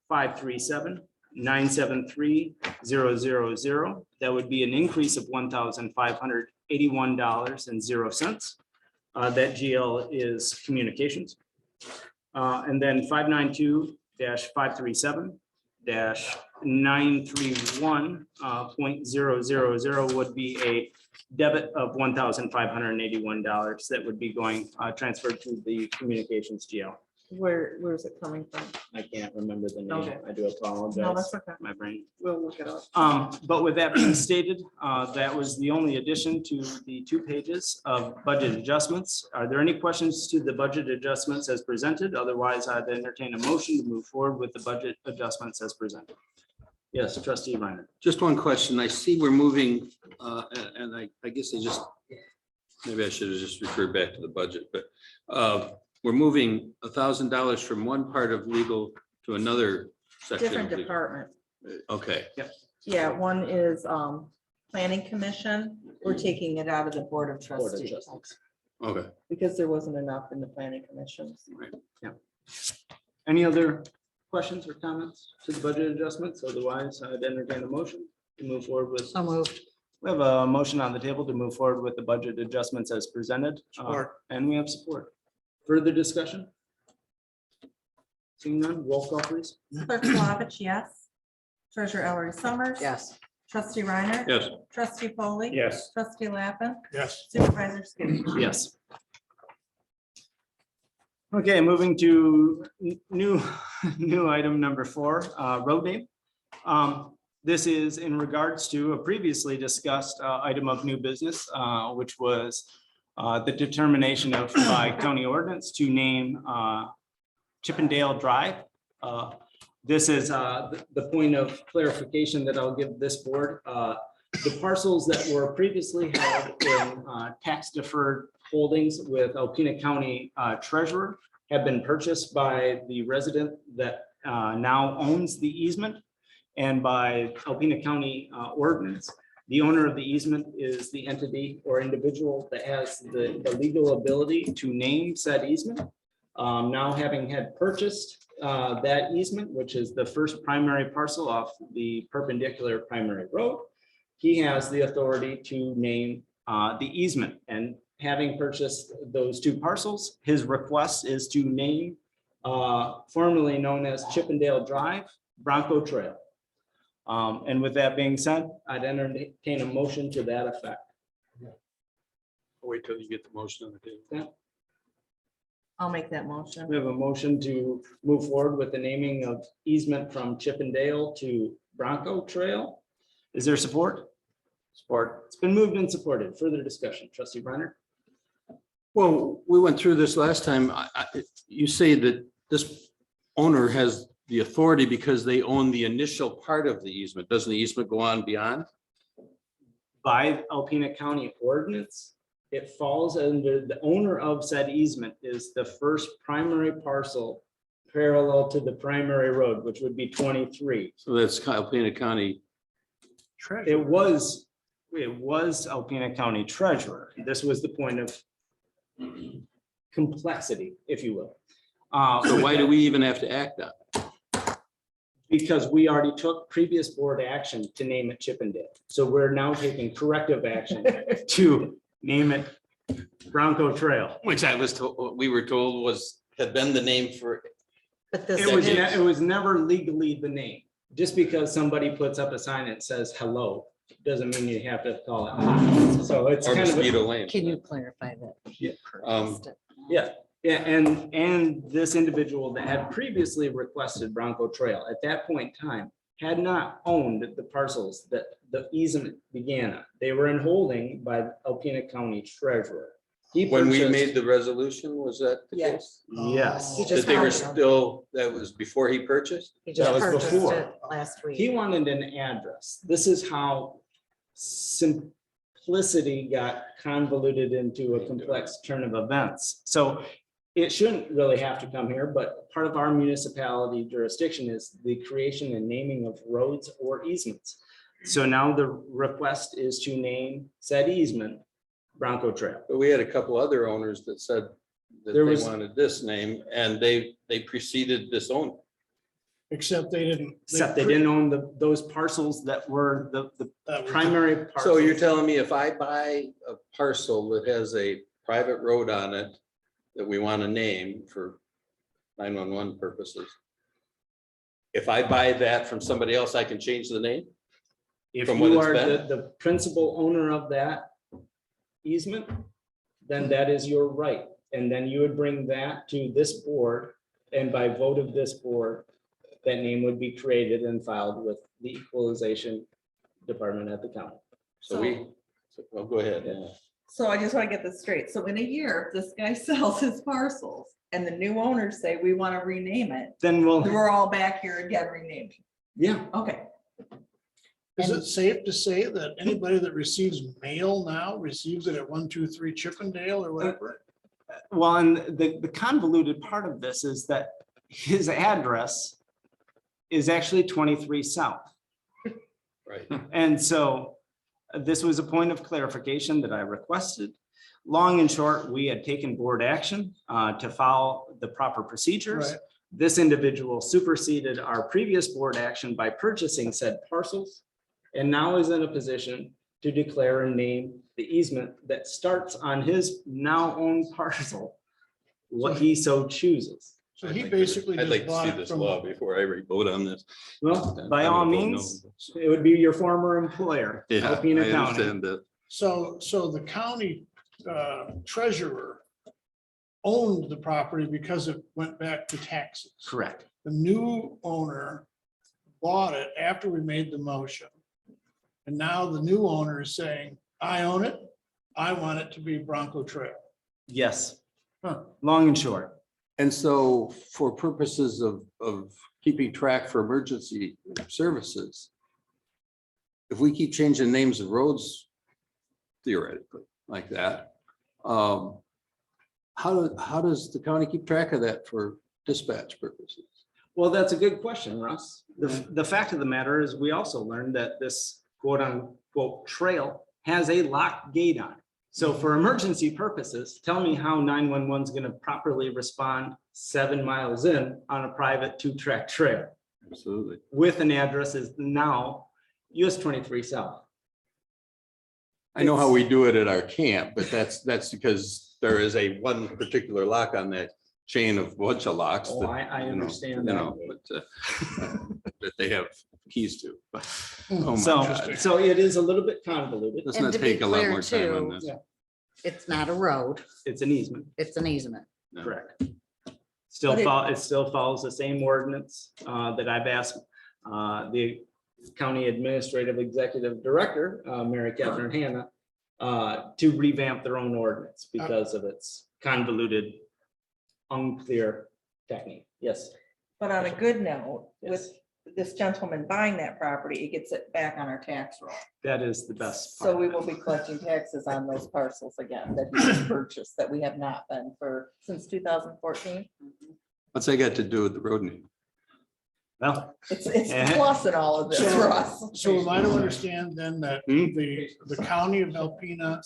537, 973,000. That would be an increase of $1,581.00. That GL is communications. And then 592-537-931.000 would be a debit of $1,581 that would be going transferred to the communications GL. Where is it coming from? I can't remember the name. Okay. I do No, apologize. that's okay. My brain. We'll look it up. But with that being stated, that was the only addition to the 2 pages of budget adjustments. Are there any questions to the budget adjustments as presented? Otherwise, I'd entertain a motion to move forward with the budget adjustments as presented. Yes, trustee Reiner. Just one question. I see we're moving, and I guess maybe I should have just referred back to the budget, but we're moving $1,000 from one part of legal to another section. of Different legal. department. Okay, Yeah, one is planning commission. We're taking it out of the board of Board of trustees Trustees. okay. because there wasn't enough in the planning commissions. Any other questions or comments to the budget adjustments? Otherwise, I'd entertain a motion to move forward with. So moved. We have a motion on the table to move forward with the budget adjustments as presented. And we have support. Further discussion? Seeing none, roll call please. Clerk Palovich, yes. Treasurer Ellery Summers. Yes. Trustee Reiner. Yes, Trustee Polly. Yes. Trustee Lappin. Yes. Supervisor Skibby. Yes. Okay, moving to new item number 4, road name. This is in regards to a previously discussed item of new business, which was the determination of by county ordinance to name Chippendale Drive. This is the point of clarification that I'll give this board. The parcels that were previously held in tax deferred holdings with Alpena County treasurer have been purchased by the resident that now owns the easement. And by Alpena County ordinance, the owner of the easement is the entity or individual that has the legal ability to name said easement. Now having had purchased that easement, which is the first primary parcel off the perpendicular primary road, he has the authority to name the easement. And having purchased those two parcels, his request is to name formerly known as Chippendale Drive, Bronco Trail. And with that being said, I'd entertain a motion to that effect. Wait till you get the motion on the table. I'll make that motion. We have a motion to move forward with the naming of easement from Chippendale to Bronco Trail. Is there support? Support. It's been moved and supported. Further discussion. Trustee Brenner? Well, we went through this last time. You say that this owner has the authority because they own the initial part of the easement. Doesn't the easement go on beyond? By Alpena County ordinance, it falls under the owner of said easement is the first primary parcel parallel to the primary road, which would be 23. So that's Alpena County. It was Alpena County treasurer. This was the point of complexity, if you will. So why do we even have to act on it? Because we already took previous board action to name it Chippendale. So we're now taking corrective action to name it Bronco Trail. Which I was told, we were told had been the name for. But this It was never legally the name. Just because somebody puts up a sign that says hello, doesn't mean you have to call it. Hi. So it's Or kind of, Mosquito Lane. Can you clarify that? Yeah. Purchased it. yeah. And this individual that had previously requested Bronco Trail at that point in time had not owned the parcels that the easement began on. They were in holding by Alpena County treasurer. He When we purchased- made the resolution, was that the case? Yes. He That just they were purchased. still, that was before he purchased? He just that was purchased before. it last He week. wanted an address. This is how simplicity got convoluted into a complex turn of events. So it shouldn't really have to come here, but part of our municipality jurisdiction is the creation and naming of roads or easements. So now the request is to name said easement Bronco Trail. But we had a couple other owners that said that There they was- wanted this name and they preceded this owner. Except they didn't. Except they didn't own those parcels that were the that was- primary parcels. So you're telling me if I buy a parcel that has a private road on it that we want to name for 911 purposes, if I buy that from somebody else, I can change the name? If from what you it's are been? the principal owner of that easement, then that is your right. And then you would bring that to this board, and by vote of this board, that name would be created and filed with the equalization department at the county. Well, go ahead. Yeah. So I just want to get this straight. So in a year, if this guy sells his parcels and the new owners say, we want to rename it, Then we'll, then we're all back here again renamed. yeah, Okay. Is it safe to say that anybody that receives mail now receives it at 123 Chippendale or whatever? well, and the convoluted part of this is that his address is actually 23 South. Right. And so this was a point of clarification that I requested. Long and short, we had taken board action to follow the proper procedures. Right. This individual superseded our previous board action by purchasing said parcels and now is in a position to declare and name the easement that starts on his now owned parcel, what he so chooses. So he basically I'd just like to bought see it this from. law before I vote on this. Well, by I'm all gonna vote no. means, it would be your former employer, Yeah, I Alpena County. understand that. So the county treasurer owned the property because it went back to taxes. Correct. The new owner bought it after we made the motion. And now the new owner is saying, I own it. I want it to be Bronco Trail. Yes, Huh. long and short. And so for purposes of keeping track for emergency services, if we keep changing names of roads theoretically like that, how does the county keep track of that for dispatch purposes? Well, that's a good question, Russ. The fact of the matter is, we also learned that this quote unquote trail has a locked gate on it. So for emergency purposes, tell me how 911 is going to properly respond 7 miles in on a private 2-track trail Absolutely. with an address is now US 23 South. I know how we do it at our camp, but that's because there is a one particular lock on that chain of bunch of locks. Oh, that, I you know, understand you know, that. but, that they have keys to. But, oh my So, God. so it is a little bit convoluted. Let's And not to be take a lot clear, more time on too, this. Yeah. It's not a road, It's an easement, it's an easement. No. correct? Still, it still follows the same ordinance that I've asked the county administrative executive director, Mary Catherine Hanna, to revamp their own ordinance because of its convoluted, unclear technique. Yes. But on a good note, Yes. with this gentleman buying that property, it gets it back on our tax roll. That is the best. So part we of it. will be collecting taxes on those parcels again that he just purchased, that we have not been since 2014. What's that got to do with the road name? Well, It's Eh. plus in all of this for us. So am I to understand then that the county of Alpena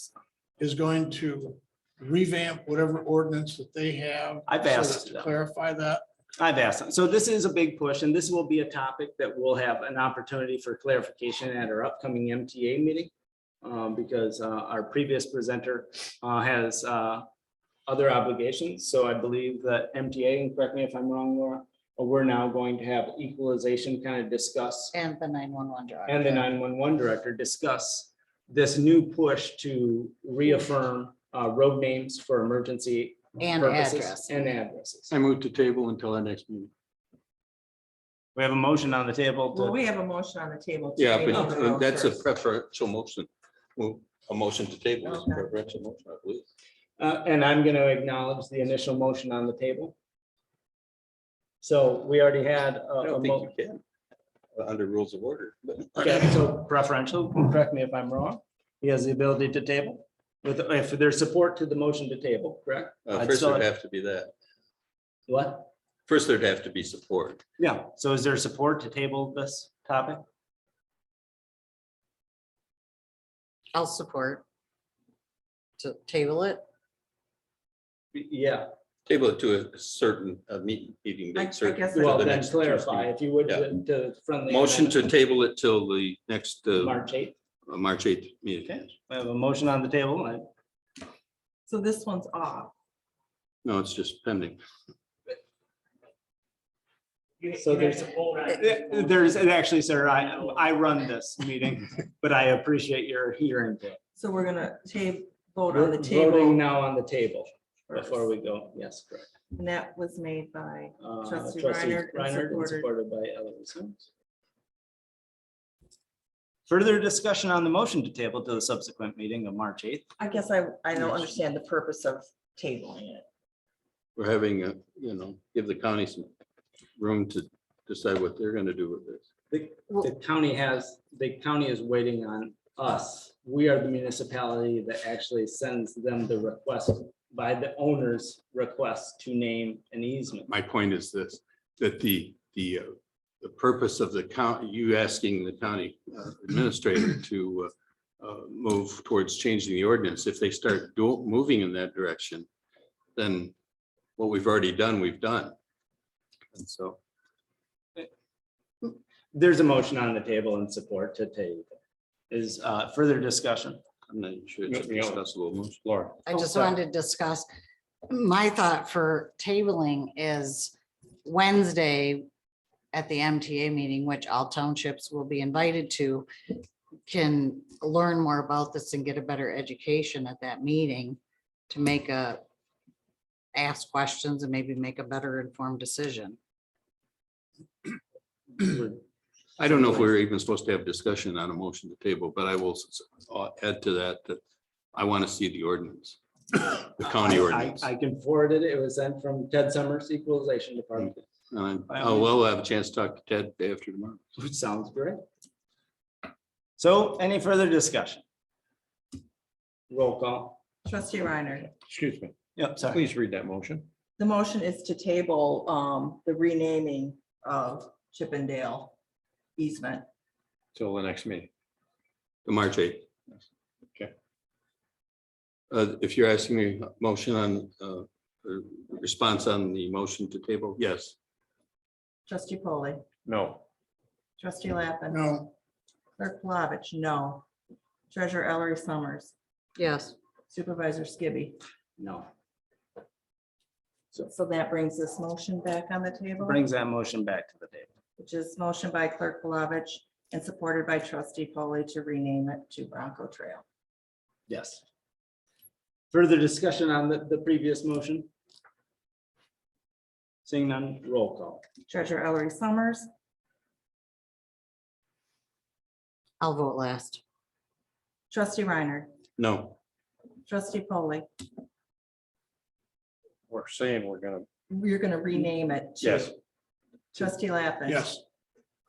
is going to revamp whatever ordinance that they have? I've so asked To them. clarify that? I've asked them. So this is a big push, and this will be a topic that we'll have an opportunity for clarification at our upcoming MTA meeting. Because our previous presenter has other obligations. So I believe that MTA, and correct me if I'm wrong, Laura, we're now going to have equalization kind of discuss, And the 911 driver. and the 911 director discuss this new push to reaffirm road names for emergency And purposes address. and addresses. I move to table until our next meeting. We have a motion on the table Well, to, we have a motion on the table. to Yeah, table the but road that's a first. preferential motion. Well, a motion to table is a Okay. preferential motion, I believe. and I'm going to acknowledge the initial motion on the table. So we already had I a don't mo- think you can, under rules of order. But okay, so preferential, correct me if I'm wrong. He has the ability to table with, if there's support to the motion to table, correct? I'd First, still- there'd have to be that. What? First, there'd have to be support. Yeah, so is there support to table this topic? I'll support. To table it. Yeah, Table it to a certain meeting I date. certain guess for well, the then next clarify, Tuesday. if you would, Yeah. to friendly. Motion to table it till the next March 8th. March 8th meeting. Okay, we have a motion on the table. So this one's off. No, it's just pending. So there's, actually, sir, I run this meeting, but I appreciate your hearing. So we're gonna vote on the Voting table. now on the table first. before we go. Yes, correct. And that was made by Trustee Trustee Reiner and Reiner and supported. supported by Ellery Sims. Further discussion on the motion to table to the subsequent meeting of March 8th. I guess I don't understand the purpose of tabling it. We're having, give the county some room to decide what they're gonna do with this. The county is waiting on us. We are the municipality that actually sends them the request by the owner's request to name an easement. My point is this, that the purpose of the county, you asking the county administrator to move towards changing the ordinance, if they start moving in that direction, then what we've already done, we've done. And so, There's a motion on the table in support to table. Is further discussion? I'm not sure it's a discussable motion. Laura. I Oh, just sorry. wanted to discuss, my thought for tabling is Wednesday at the MTA meeting, which all townships will be invited to, can learn more about this and get a better education at that meeting to ask questions and maybe make a better informed decision. I don't know if we're even supposed to have discussion on a motion to table, but I will add to that, that I want to see the ordinance, the county ordinance. I can forward it. It was sent from Ted Summers Equalization Department. We'll have a chance to talk to Ted day after tomorrow. Which sounds great. So any further discussion? Roll call. Trustee Reiner. Excuse me, Yep, sorry. please read that motion. The motion is to table the renaming of Chippendale easement. Till the next meeting. The March 8th. Okay. If you're asking me a motion on, or response on the motion to table, yes. Trustee Polly, No. trustee Lappin. No, Clerk Plavich, no. Treasurer Ellery Summers, Yes. Supervisor Skibby. No, So that brings this motion back on the table, brings that motion back to the table. which is motion by Clerk Plavich and supported by trustee Polly to rename it to Bronco Trail. Yes. Further discussion on the previous motion? Seeing none, roll call. Treasurer Ellery Summers, I'll vote last. trustee Reiner, No. trustee Polly, We're saying we're gonna, you're gonna rename it to. yes, Trustee Lappin. yes,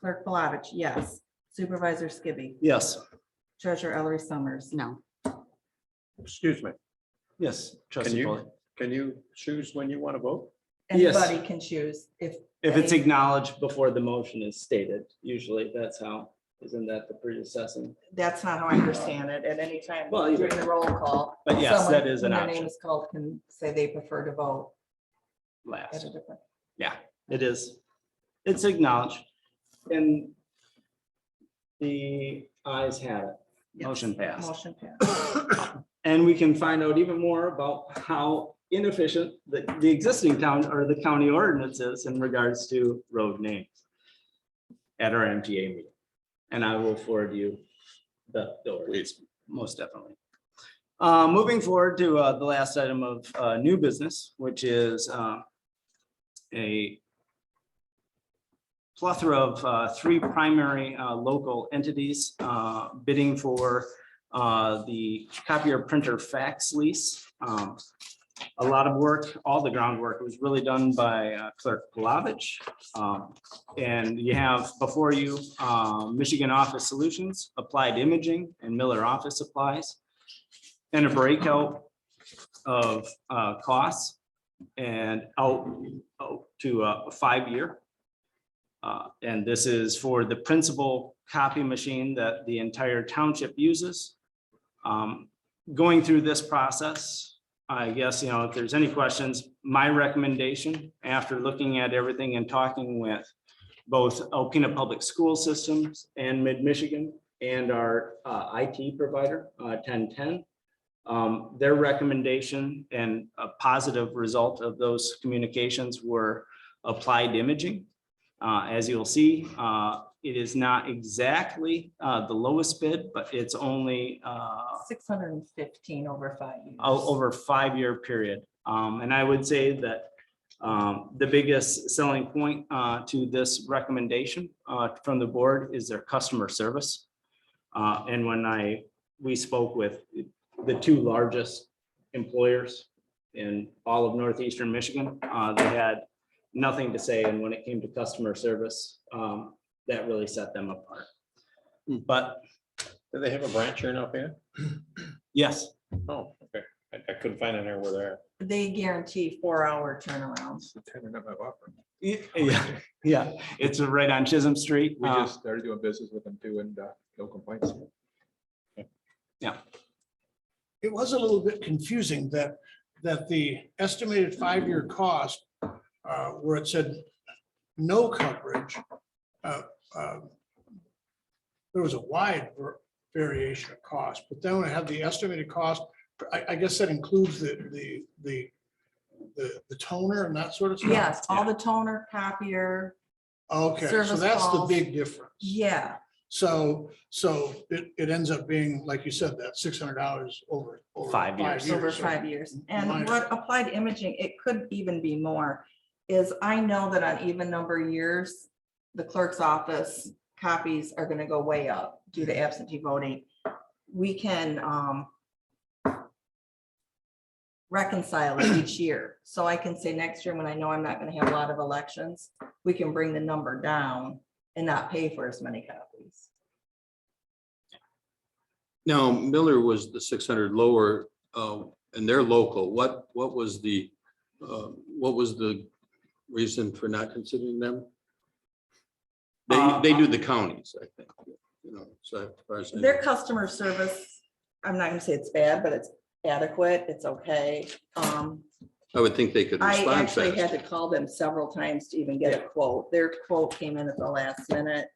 Clerk Plavich, yes. Supervisor Skibby, Yes. treasurer Ellery Summers. No. excuse me. Yes. Trustee Foley. Can you choose when you want to vote? Yes. Anybody can choose if. If it's any- acknowledged before the motion is stated, usually that's how, isn't that the predecessing? That's not how I understand it. At any time Well, either- during the roll call. But yes, someone, that is an when their name option. is called, can say they prefer to vote at Last. a different. Yeah, it is. It's acknowledged. And the ayes have it. Yes. Motion passed. Motion passed. And we can find out even more about how inefficient the existing town or the county ordinance is in regards to road names at our MTA meeting. And I will forward you the ordinance, most definitely. Moving forward to the last item of new business, which is a plethora of three primary local entities bidding for the copier printer fax lease. A lot of work, all the groundwork was really done by Clerk Plavich. And you have before you Michigan Office Solutions, Applied Imaging, and Miller Office Supplies. And a breakout of costs and out to a 5-year. And this is for the principal copy machine that the entire township uses. Going through this process, I guess, you know, if there's any questions, my recommendation after looking at everything and talking with both Alpena Public School Systems and Mid-Michigan and our IT provider, 1010. Their recommendation and a positive result of those communications were Applied Imaging. As you'll see, it is not exactly the lowest bid, but it's only 615 over 5 years. over a 5-year period. And I would say that the biggest selling point to this recommendation from the board is their customer service. And when we spoke with the two largest employers in all of northeastern Michigan, they had nothing to say. And when it came to customer service, that really set them apart. But Do they have a branch here in Alpena? yes, Oh, okay. I couldn't find anywhere where they're. They guarantee 4-hour turnarounds. yeah, it's right on Chisholm Street. We just started doing business with them too, and no complaints. it was a little bit confusing that the estimated 5-year cost, where it said no coverage, there was a wide variation of cost, but then when I had the estimated cost, I guess that includes the toner and that sort of stuff. Yes, all the toner, copier, Okay, so service that's the calls. big difference. yeah. So it ends up being, like you said, that $600 over 5 years. Over so 5 years. And minor. what Applied Imaging, it could even be more, is I know that on even number years, the clerk's office copies are gonna go way up due to absentee voting. We can reconcile it each year. So I can say next year, when I know I'm not gonna have a lot of elections, we can bring the number down and not pay for as many copies. Now, Miller was the 600 lower, and they're local. What was the reason for not considering them? They do the counties, I think. You know, so as far as I know. Their customer service, I'm not gonna say it's bad, but it's adequate, it's okay. I would think they could I respond actually had fast. to call them several times to even get a quote. Their quote came in at the last minute.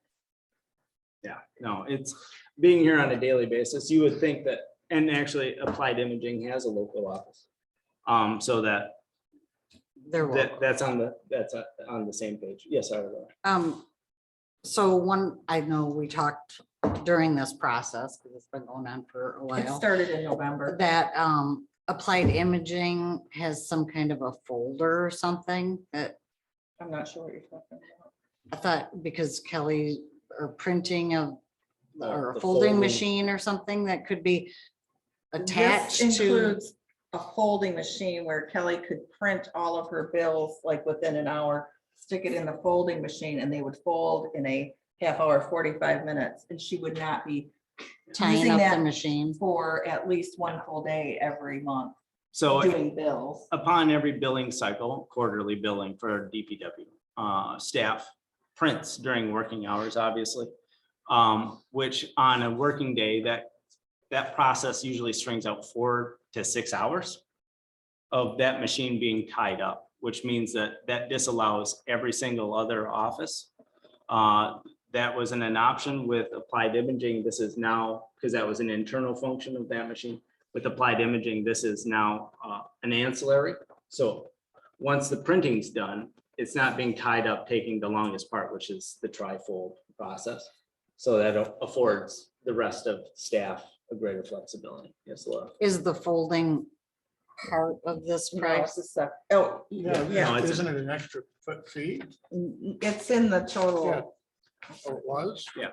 Yeah, no, it's being here on a daily basis. You would think that, and actually Applied Imaging has a local office. So that, They're welcome. that's on the same page. Yes, I will. So one, I know we talked during this process, because it's been going on for a It while, started in November. that Applied Imaging has some kind of a folder or something that I'm not sure what you're talking about. I thought because Kelly, or printing of, or a The folding folding. machine or something that could be This attached to. includes a folding machine where Kelly could print all of her bills like within an hour, stick it in the folding machine, and they would fold in a half hour, 45 minutes, and she would not be Tying using up the that machine. for at least one full day every month So doing bills. upon every billing cycle, quarterly billing for DPW staff prints during working hours, obviously. Which on a working day, that process usually strings out 4 to 6 hours of that machine being tied up, which means that disallows every single other office. That wasn't an option with Applied Imaging. This is now, because that was an internal function of that machine. With Applied Imaging, this is now an ancillary. So once the printing's done, it's not being tied up, taking the longest part, which is the tri-fold process. So that affords the rest of staff a greater flexibility. Yes, Laura. Is the folding part of this No, price? it's a sec- Oh, Yeah, yeah, it's- isn't it an extra fee? it's in the total. Or it was? Yeah.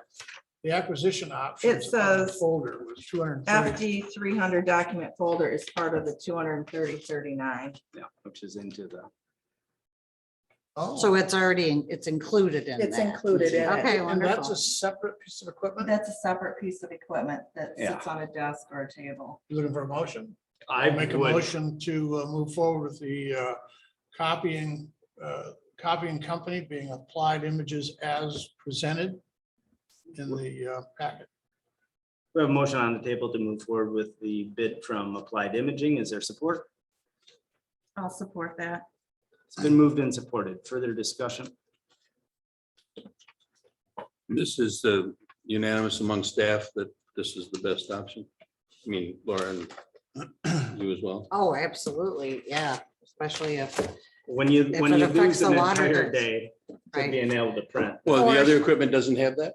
The acquisition option. It says Folder was 230. FD 300 document folder is part of the 230.39. Yeah, which is into the. So it's already, it's included in It's that. included in it. Okay, And that's wonderful. a separate piece of equipment? That's a separate piece of equipment that Yeah. sits on a desk or a table. You Looking for a motion? I Make a would, motion to move forward with the copying company being Applied Images as presented in the packet. we have a motion on the table to move forward with the bid from Applied Imaging. Is there support? I'll support that. It's been moved and supported. Further discussion? This is unanimous among staff that this is the best option. I mean, Laura and you as well. Oh, absolutely, yeah, especially if, When you If when it you affects lose the an water entire goods. day to right, being able to print, Well, Or- the other equipment doesn't have that?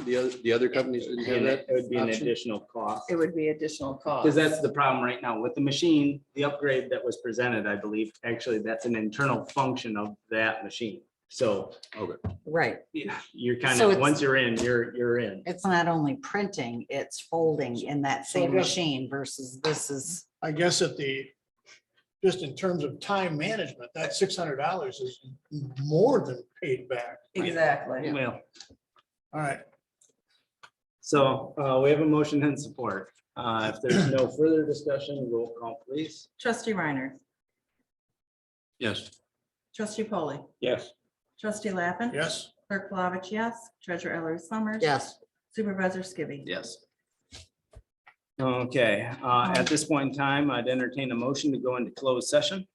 The other companies didn't have and that? it would be an option? additional cost. It would be additional cost. Because that's the problem right now with the machine, the upgrade that was presented, I believe, actually, that's an internal function of that machine. So, right, yeah, you're kind So of, it's- once you're in, you're in. it's not only printing, it's folding in that So I same guess- machine versus this is, I guess just in terms of time management, that $600 is more than paid back. Exactly. Well, All right, so we have a motion and support. If there's no further discussion, roll call, please. Trustee Reiner, Yes. trustee Polly, Yes. trustee Lappin. yes, Clerk Flavich, yes. Treasurer Ellery Summers. yes. Supervisor Skibby. Yes. Okay, at this point in time, I'd entertain a motion to go into closed session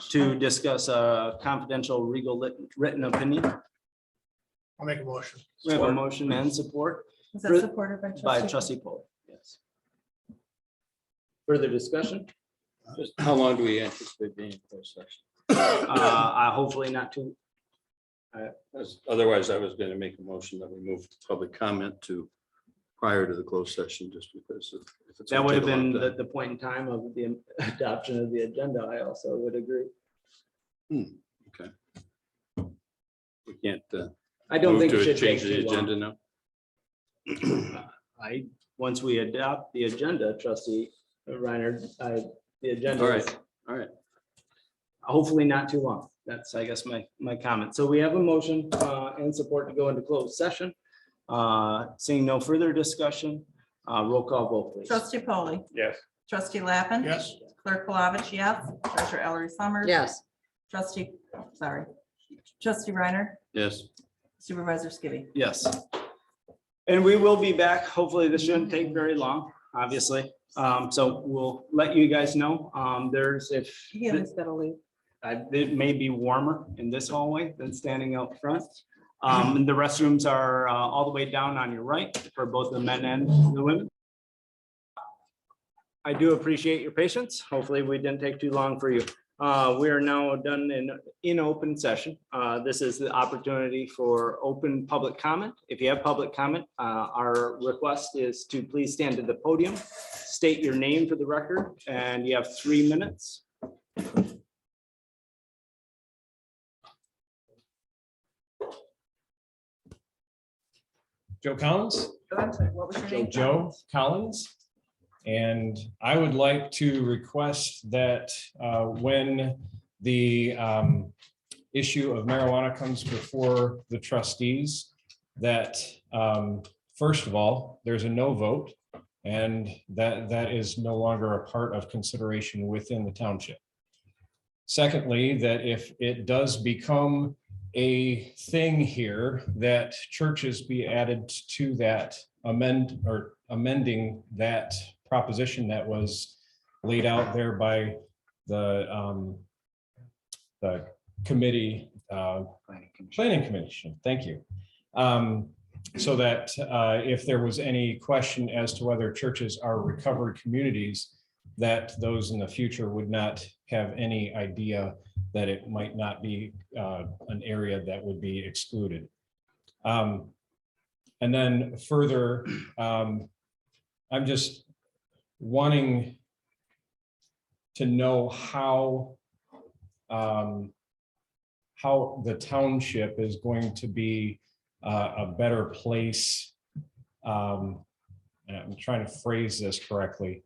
to discuss a confidential legal written opinion. I'll make a motion. We have a motion and support Is that supported by by trustee? trustee Paul. Yes. Further discussion? Just how long do we anticipate being in closed session? Hopefully not too. Otherwise, I was going to make a motion that we move public comment to prior to the closed session, just because if it's That gonna would have take a long been time. the point in time of the adoption of the agenda. I also would agree. Okay. We can't. I don't move think to it should take change the too agenda long. now. Once we adopt the agenda, trustee Reiner, the agenda. All is right, all right. Hopefully not too long. That's, I guess, my comment. So we have a motion and support to go into closed session. Seeing no further discussion, roll call vote, please. Trustee Polly. Yes. Trustee Lappin. Yes, Clerk Flavich, yes. Treasurer Ellery Summers. Yes. Trustee, sorry. Trustee Reiner, Yes. Supervisor Skibby. Yes. And we will be back. Hopefully this shouldn't take very long, obviously. So we'll let you guys know. There's if. He's gotta leave. It may be warmer in this hallway than standing out front. And the restrooms are all the way down on your right for both the men and the women. I do appreciate your patience. Hopefully we didn't take too long for you. We are now done in open session. This is the opportunity for open public comment. If you have public comment, our request is to please stand to the podium, state your name for the record, and you have 3 minutes. Joe Collins, I'm sorry, what was your name? Joe Collins. And I would like to request that when the issue of marijuana comes before the trustees, that first of all, there's a no vote, and that is no longer a part of consideration within the township. Secondly, that if it does become a thing here, that churches be added to that amending that proposition that was laid out there by the committee, planning commission. Thank you. So that if there was any question as to whether churches are recovered communities, that those in the future would not have any idea that it might not be an area that would be excluded. And then further, I'm just wanting to know how the township is going to be a better place. And I'm trying to phrase this correctly.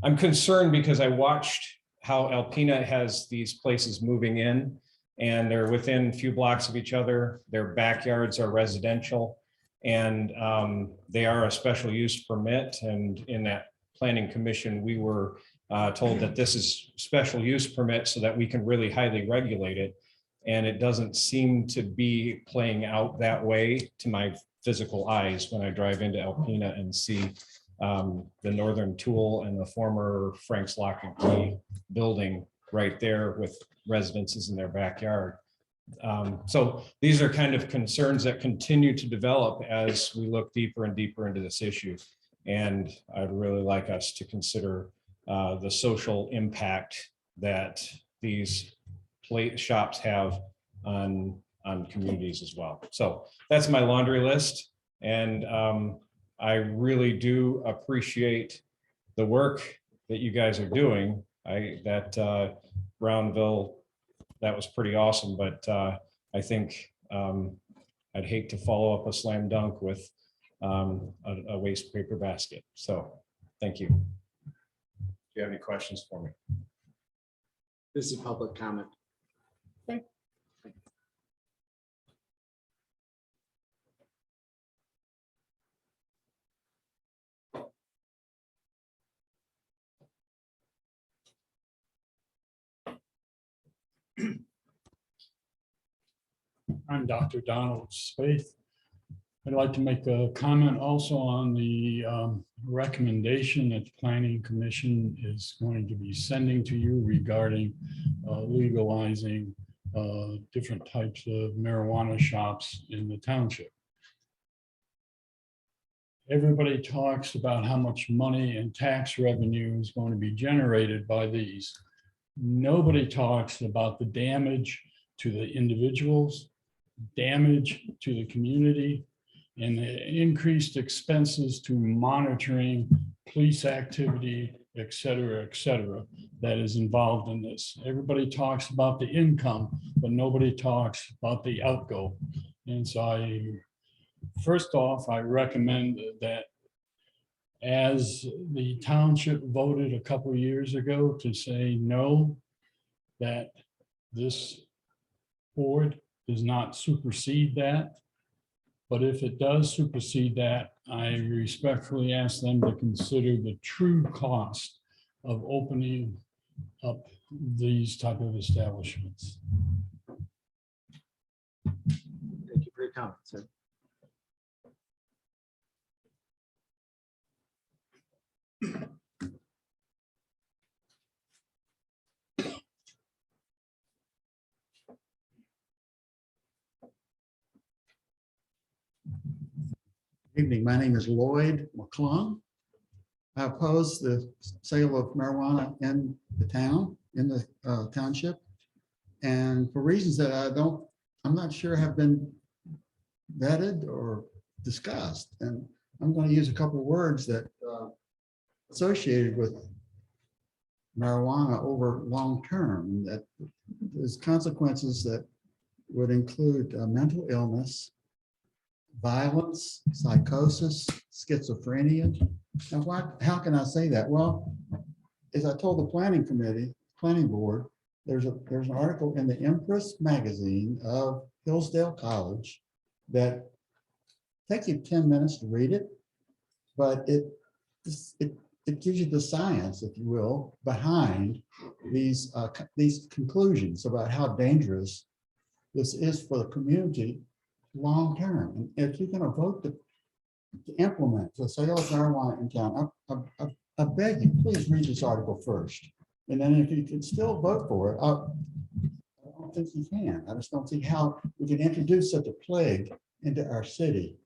I'm concerned because I watched how Alpena has these places moving in, and they're within a few blocks of each other. Their backyards are residential, and they are a special use permit. And in that planning commission, we were told that this is special use permit so that we can really highly regulate it. And it doesn't seem to be playing out that way to my physical eyes when I drive into Alpena and see the Northern Tool and the former Frank's Lock and Key building right there with residences in their backyard. So these are kind of concerns that continue to develop as we look deeper and deeper into this issue. And I'd really like us to consider the social impact that these shops have on communities as well. So that's my laundry list. And I really do appreciate the work that you guys are doing. Brownville, that was pretty awesome, but I think I'd hate to follow up a slam dunk with a waste paper basket. So thank you. Do you have any questions for me? This is public comment. I'm Dr. Donald Spaeth. I'd like to make a comment also on the recommendation that the Planning Commission is going to be sending to you regarding legalizing different types of marijuana shops in the township. Everybody talks about how much money and tax revenue is going to be generated by these. Nobody talks about the damage to the individuals, damage to the community, and the increased expenses to monitoring police activity, et cetera, that is involved in this. Everybody talks about the income, but nobody talks about the outgo. And so first off, I recommend that as the township voted a couple of years ago to say no, that this board does not supersede that. But if it does supersede that, I respectfully ask them to consider the true cost of opening up these type of establishments. Thank you for comment, sir. Evening, my name is Lloyd McClung. I oppose the sale of marijuana in the town, in the township. And for reasons that I'm not sure have been vetted or discussed. And I'm going to use a couple of words that associated with marijuana over long term, that there's consequences that would include mental illness, violence, psychosis, schizophrenia. And how can I say that? Well, as I told the planning board, there's an article in the Empress magazine of Hillsdale College that takes you 10 minutes to read it, but it gives you the science, if you will, behind these conclusions about how dangerous this is for the community long-term. And if you're going to vote to implement the sale of marijuana in town, I beg you, please read this article first. And then if you can still vote for it, I don't think you can. I just don't see how we can introduce such a plague into our city,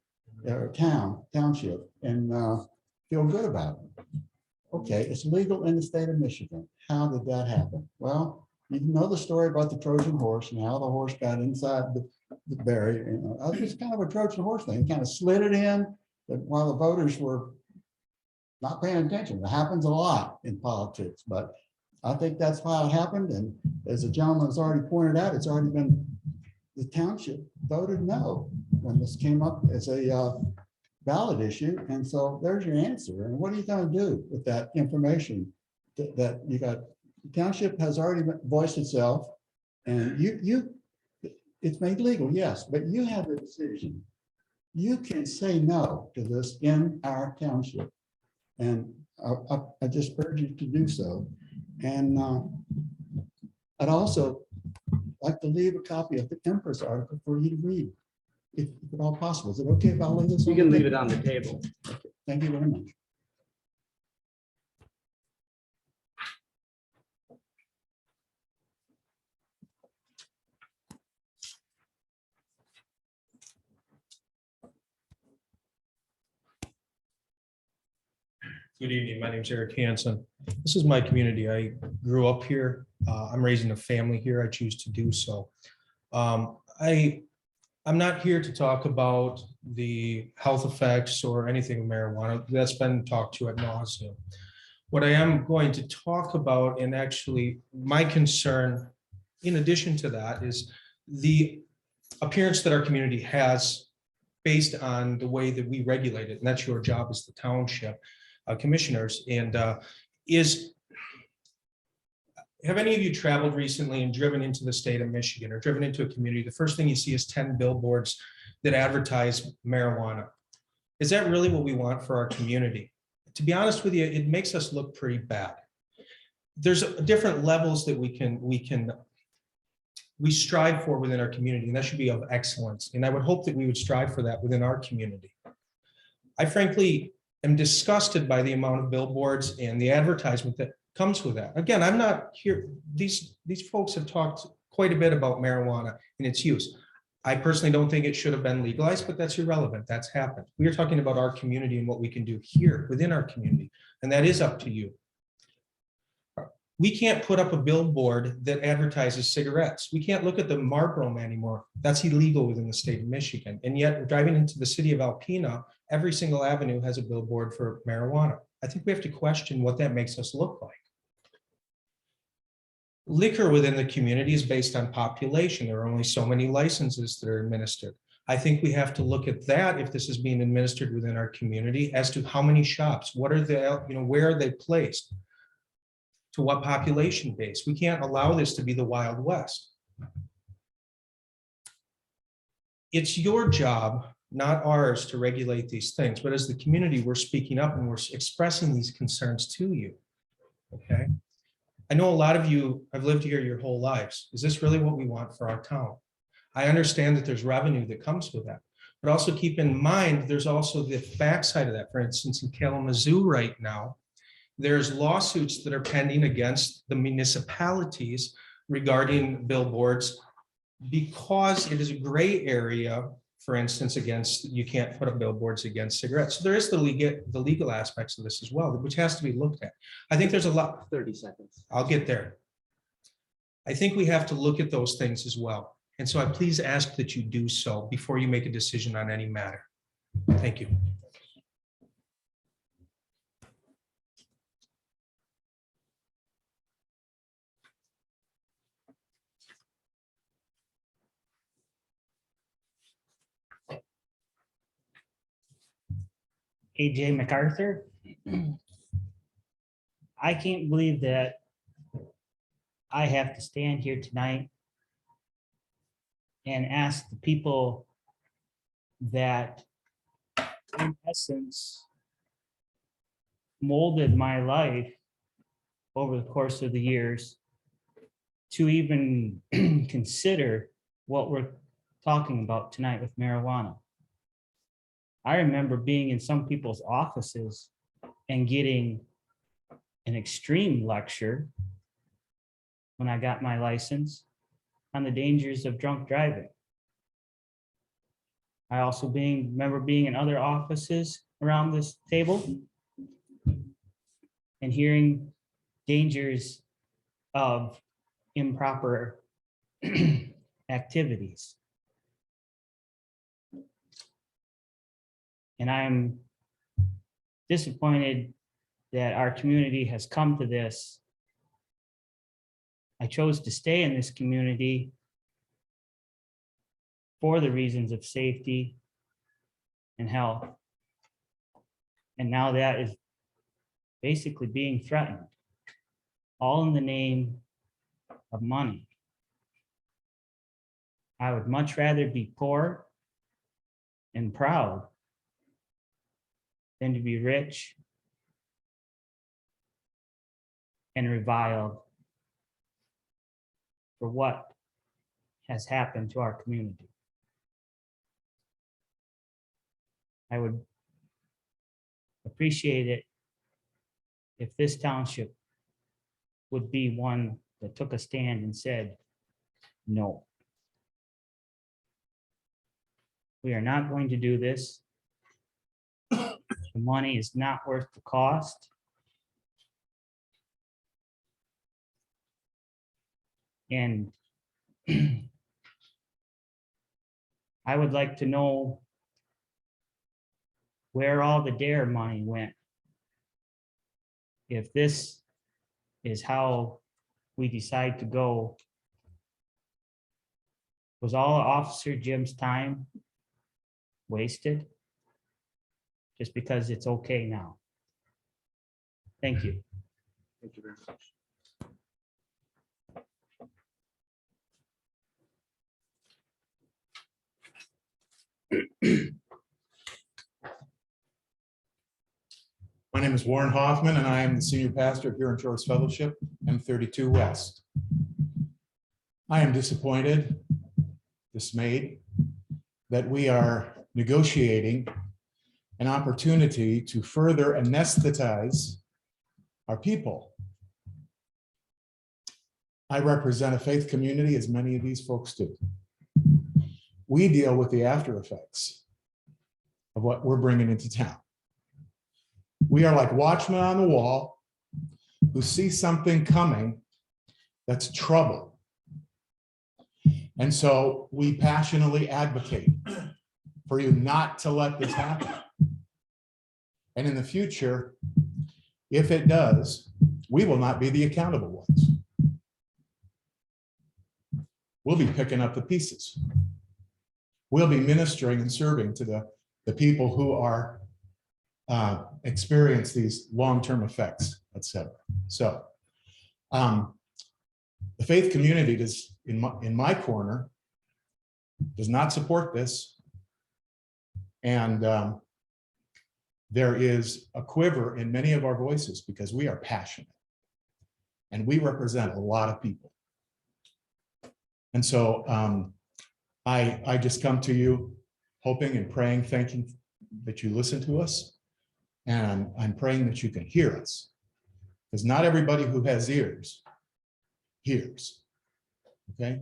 our township, and feel good about it. Okay, it's legal in the state of Michigan. How did that happen? Well, you know the story about the Trojan horse and how the horse got inside the berry. You know, it's kind of a Trojan horse thing. It kind of slid it in while the voters were not paying attention. It happens a lot in politics, but I think that's how it happened. And as the gentleman has already pointed out, it's already been, the township voted no when this came up as a ballot issue. And so there's your answer. And what are you going to do with that information that you got? The township has already voiced itself, and it's made legal, yes, but you have the decision. You can say no to this in our township. And I just urge you to do so. And I'd also like to leave a copy of the Empress article for you to read, if at all possible. Is it okay if I leave this? You can leave it on the table. Okay. Thank you very much. Good evening. My name is Eric Hansen. This is my community. I grew up here. I'm raising a family here. I choose to do so. I'm not here to talk about the health effects or anything of marijuana. That's been talked to ad nauseum. What I am going to talk about, and actually my concern, in addition to that, is the appearance that our community has based on the way that we regulate it. And that's your job as the township commissioners. And have any of you traveled recently and driven into the state of Michigan or driven into a community? The first thing you see is 10 billboards that advertise marijuana. Is that really what we want for our community? To be honest with you, it makes us look pretty bad. There's different levels that we strive for within our community, and that should be of excellence. And I would hope that we would strive for that within our community. I frankly am disgusted by the amount of billboards and the advertisement that comes with that. Again, I'm not here. These folks have talked quite a bit about marijuana and its use. I personally don't think it should have been legalized, but that's irrelevant. That's happened. We are talking about our community and what we can do here within our community, and that is up to you. We can't put up a billboard that advertises cigarettes. We can't look at the Marlboro anymore. That's illegal within the state of Michigan. And yet driving into the city of Alpena, every single avenue has a billboard for marijuana. I think we have to question what that makes us look like. Liquor within the community is based on population. There are only so many licenses that are administered. I think we have to look at that if this is being administered within our community as to how many shops, what are they, where are they placed? To what population base? We can't allow this to be the Wild West. It's your job, not ours, to regulate these things, but as the community, we're speaking up and we're expressing these concerns to you, okay? I know a lot of you have lived here your whole lives. Is this really what we want for our town? I understand that there's revenue that comes with that. But also keep in mind, there's also the backside of that. For instance, in Kalamazoo right now, there's lawsuits that are pending against the municipalities regarding billboards because it is a gray area, for instance, against, you can't put up billboards against cigarettes. So there is the legal aspects of this as well, which has to be looked at. I think there's a lot. 30 seconds. I'll get there. I think we have to look at those things as well. And so I please ask that you do so before you make a decision on any matter. Thank you. AJ MacArthur. I can't believe that I have to stand here tonight and ask the people that, in essence, molded my life over the course of the years to even consider what we're talking about tonight with marijuana. I remember being in some people's offices and getting an extreme lecture when I got my license on the dangers of drunk driving. I also remember being in other offices around this table and hearing dangers of improper activities. And I'm disappointed that our community has come to this. I chose to stay in this community for the reasons of safety and health. And now that is basically being threatened, all in the name of money. I would much rather be poor and proud than to be rich and reviled for what has happened to our community. I would appreciate it if this township would be one that took a stand and said, no. We are not going to do this. The money is not worth the cost. And I would like to know where all the DARE money went. If this is how we decide to go, was all of Officer Jim's time wasted just because it's okay now? Thank you. Thank you very much. My name is Warren Hoffman, and I am the senior pastor here in George Fellowship, M32 West. I am disappointed, dismayed, that we are negotiating an opportunity to further anesthetize our people. I represent a faith community, as many of these folks do. We deal with the after effects of what we're bringing into town. We are like watchmen on the wall who see something coming that's trouble. And so we passionately advocate for you not to let this happen. And in the future, if it does, we will not be the accountable ones. We'll be picking up the pieces. We'll be ministering and serving to the people who are experience these long-term effects, etc. So the faith community does, in my corner, does not support this. And there is a quiver in many of our voices because we are passionate and we represent a lot of people. And so I just come to you hoping and praying, thanking that you listen to us. And I'm praying that you can hear us. Because not everybody who has ears hears. Okay?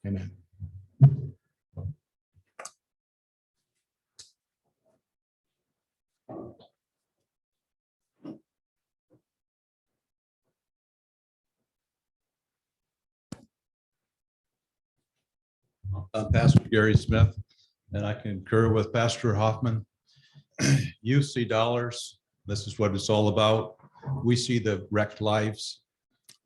Amen. I'm Pastor Gary Smith, and I concur with Pastor Hoffman. You see dollars. This is what it's all about. We see the wrecked lives.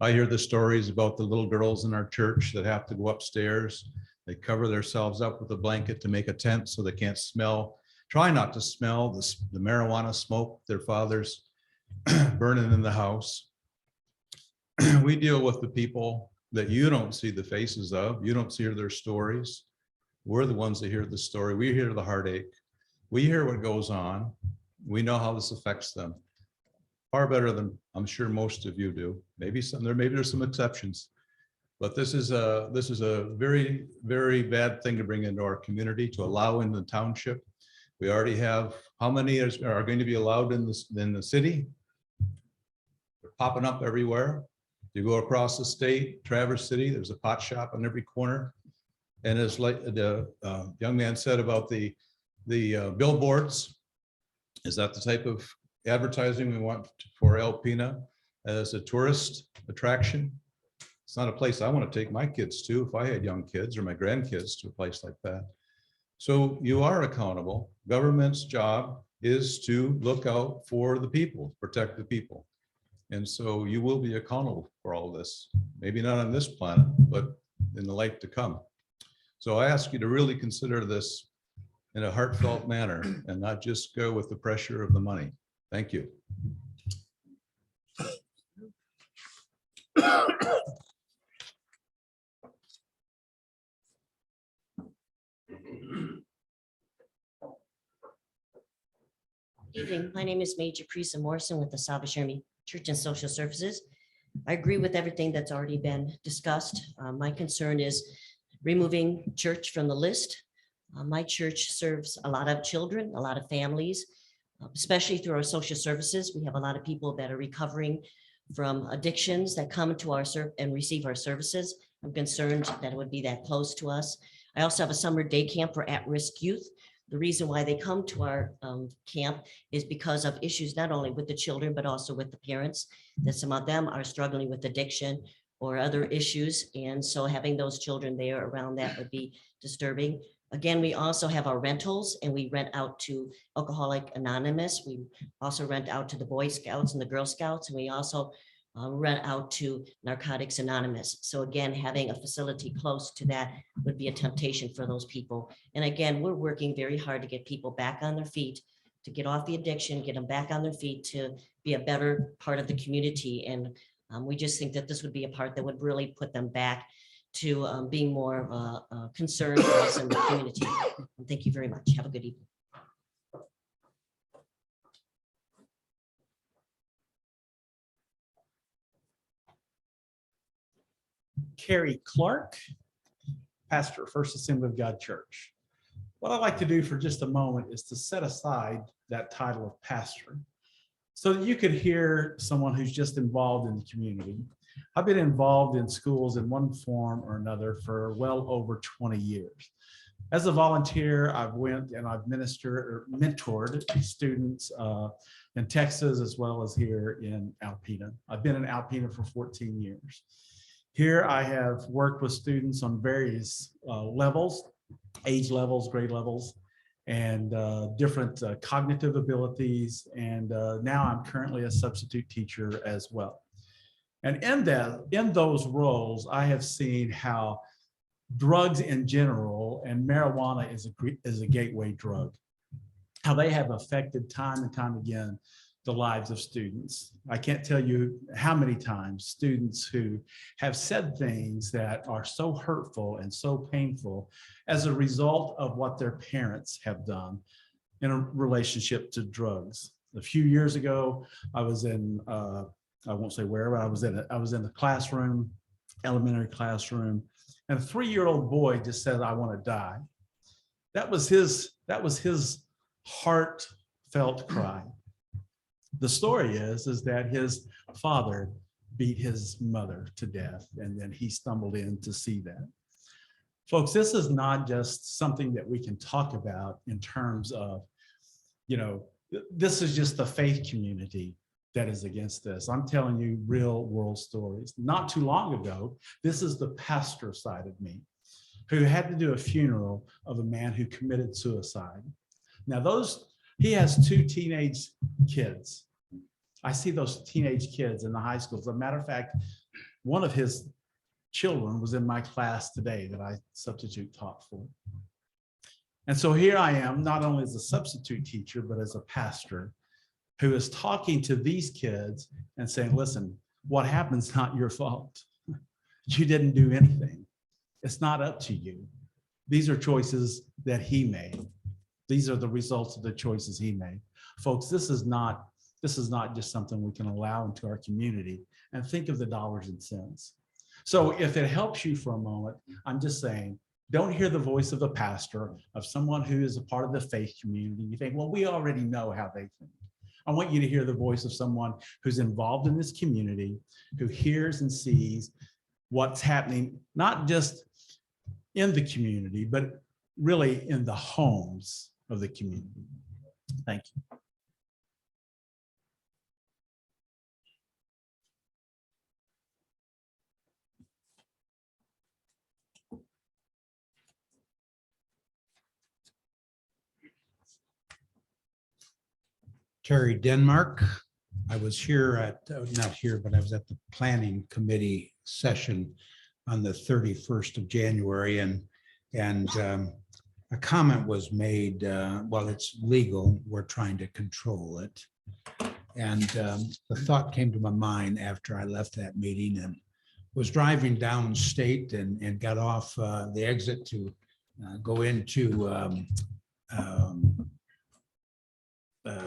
I hear the stories about the little girls in our church that have to go upstairs. They cover themselves up with a blanket to make a tent so they can't smell, try not to smell the marijuana smoke their father's burning in the house. We deal with the people that you don't see the faces of. You don't see their stories. We're the ones that hear the story. We hear the heartache. We hear what goes on. We know how this affects them. Far better than I'm sure most of you do. Maybe there's some exceptions. But this is a very, very bad thing to bring into our community, to allow in the township. We already have, how many are going to be allowed in the city? They're popping up everywhere. You go across the state, Traverse City, there's a pot shop on every corner. And as like the young man said about the billboards, is that the type of advertising we want for Alpena as a tourist attraction? It's not a place I want to take my kids to if I had young kids or my grandkids to a place like that. So you are accountable. Government's job is to look out for the people, protect the people. And so you will be accountable for all this, maybe not on this planet, but in the life to come. So I ask you to really consider this in a heartfelt manner and not just go with the pressure of the money. Thank you. Evening. My name is Major Priest Morrison with the Salvation Army Church and Social Services. I agree with everything that's already been discussed. My concern is removing church from the list. My church serves a lot of children, a lot of families, especially through our social services. We have a lot of people that are recovering from addictions that come to our and receive our services. I'm concerned that it would be that close to us. I also have a summer day camp for at-risk youth. The reason why they come to our camp is because of issues not only with the children, but also with the parents, that some of them are struggling with addiction or other issues. And so having those children there around that would be disturbing. Again, we also have our rentals, and we rent out to Alcoholic Anonymous. We also rent out to the Boy Scouts and the Girl Scouts, and we also rent out to Narcotics Anonymous. So again, having a facility close to that would be a temptation for those people. And again, we're working very hard to get people back on their feet, to get off the addiction, get them back on their feet, to be a better part of the community. And we just think that this would be a part that would really put them back to being more of a concern for us in the community. And thank you very much. Have a good evening. Carrie Clark, pastor, First Assembly of God Church. What I'd like to do for just a moment is to set aside that title of pastor so that you could hear someone who's just involved in the community. I've been involved in schools in one form or another for well over 20 years. As a volunteer, I've went and I've mentored students in Texas as well as here in Alpena. I've been in Alpena for 14 years. Here I have worked with students on various levels, age levels, grade levels, and different cognitive abilities. And now I'm currently a substitute teacher as well. And in those roles, I have seen how drugs in general, and marijuana is a gateway drug, how they have affected time and time again the lives of students. I can't tell you how many times students who have said things that are so hurtful and so painful as a result of what their parents have done in a relationship to drugs. A few years ago, I was in, I won't say where, but I was in the classroom, elementary classroom, And a 3-year-old boy just said, I want to die. That was his heartfelt cry. The story is that his father beat his mother to death, and then he stumbled in to see that. Folks, this is not just something that we can talk about in terms of, this is just the faith community that is against this. I'm telling you real world stories. Not too long ago, this is the pastor side of me, who had to do a funeral of a man who committed suicide. Now he has 2 teenage kids. I see those teenage kids in the high schools. As a matter of fact, one of his children was in my class today that I substitute taught for. And so here I am, not only as a substitute teacher, but as a pastor who is talking to these kids and saying, listen, what happened's not your fault. You didn't do anything. It's not up to you. These are choices that he made. These are the results of the choices he made. Folks, this is not just something we can allow into our community. And think of the dollars and cents. So if it helps you for a moment, I'm just saying, don't hear the voice of the pastor, of someone who is a part of the faith community. You think, well, we already know how they think. I want you to hear the voice of someone who's involved in this community, who hears and sees what's happening, not just in the community, but really in the homes of the community. Thank you. Terry Denmark. I was here not here, but I was at the planning committee session on the 31st of January, and a comment was made, well, it's legal, we're trying to control it. And the thought came to my mind after I left that meeting and was driving downstate and got off the exit to go into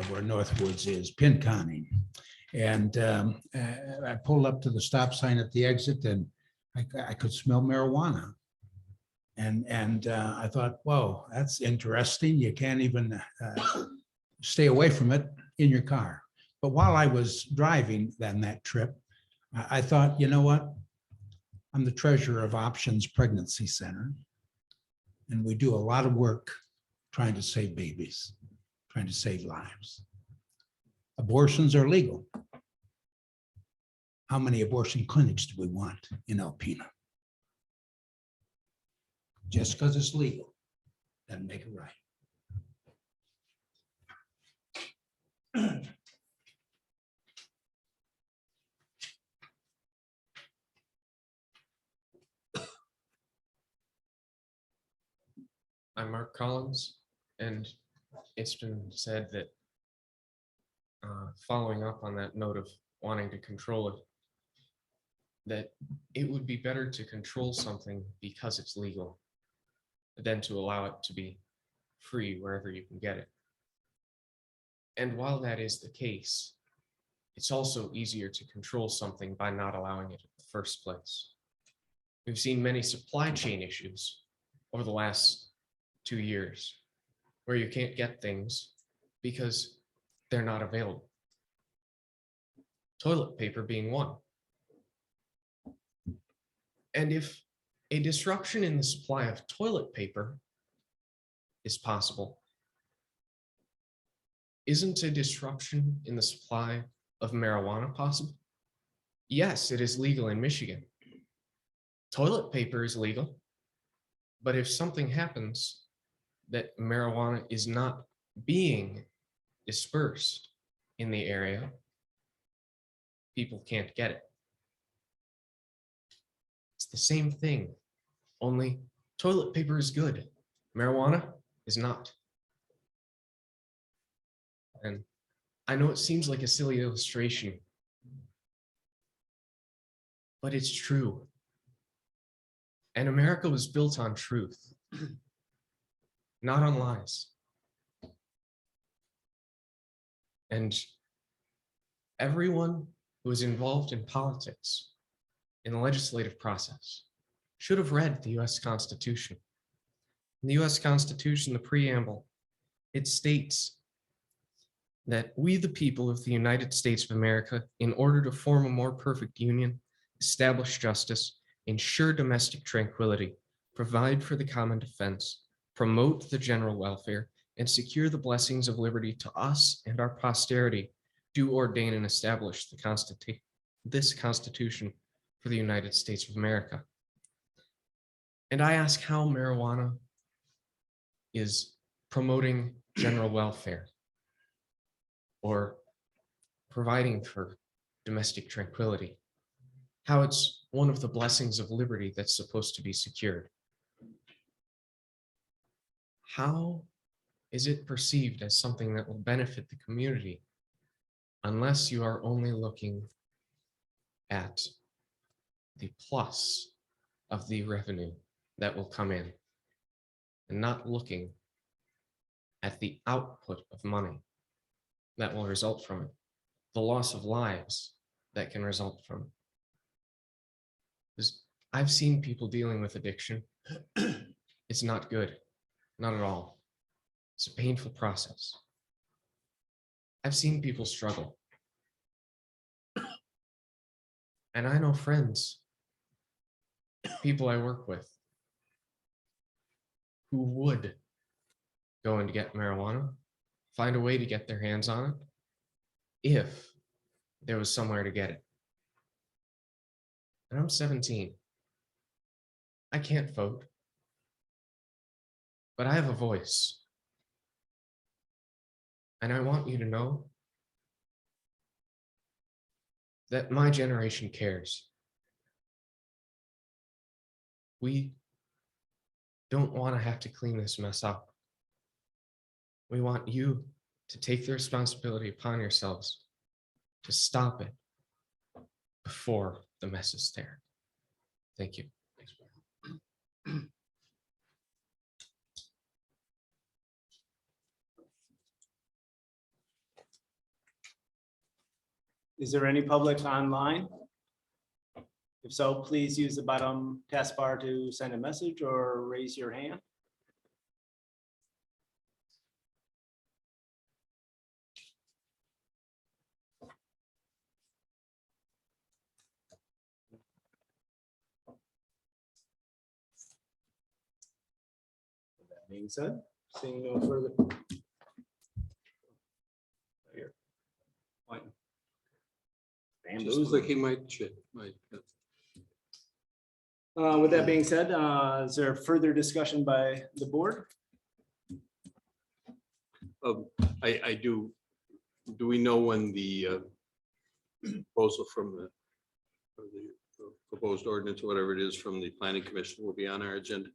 where Northwoods is, Pinconning. And I pulled up to the stop sign at the exit, and I could smell marijuana. And I thought, whoa, that's interesting. You can't even stay away from it in your car. But while I was driving that trip, I thought, you know what? I'm the treasurer of Options Pregnancy Center, and we do a lot of work trying to save babies, trying to save lives. Abortions are legal. How many abortion clinics do we want in Alpena? Just because it's legal doesn't make it right. I'm Mark Collins, and it's been said that following up on that note of wanting to control it, that it would be better to control something because it's legal than to allow it to be free wherever you can get it. And while that is the case, it's also easier to control something by not allowing it in the first place. We've seen many supply chain issues over the last 2 years where you can't get things because they're not available. Toilet paper being one. And if a disruption in the supply of toilet paper is possible, isn't a disruption in the supply of marijuana possible? Yes, it is legal in Michigan. Toilet paper is legal, but if something happens that marijuana is not being dispersed in the area, people can't get it. It's the same thing, only toilet paper is good. Marijuana is not. And I know it seems like a silly illustration, but it's true. And America was built on truth, not on lies. And everyone who is involved in politics, in the legislative process, should have read the US Constitution. In the US Constitution, the preamble, it states that we, the people of the United States of America, in order to form a more perfect union, establish justice, ensure domestic tranquility, provide for the common defense, promote the general welfare, and secure the blessings of liberty to us and our posterity, do ordain and establish this Constitution for the United States of America. And I ask how marijuana is promoting general welfare or providing for domestic tranquility, how it's one of the blessings of liberty that's supposed to be secured. How is it perceived as something that will benefit the community unless you are only looking at the plus of the revenue that will come in and not looking at the output of money that will result from it, the loss of lives that can result from it? Because I've seen people dealing with addiction. It's not good, not at all. It's a painful process. I've seen people struggle. And I know friends, people I work with, who would go and get marijuana, find a way to get their hands on it, if there was somewhere to get it. And I'm 17. I can't vote, but I have a voice. And I want you to know that my generation cares. We don't want to have to clean this mess up. We want you to take the responsibility upon yourselves to stop it before the mess is there. Thank you. Is there any public online? If so, please use the bottom taskbar to send a message or raise your hand. That being said, seeing no further. Here. Point. Just like he might. With that being said, is there further discussion by the board? I do. Do we know when the proposal from the proposed ordinance, whatever it is, from the planning commission will be on our agenda?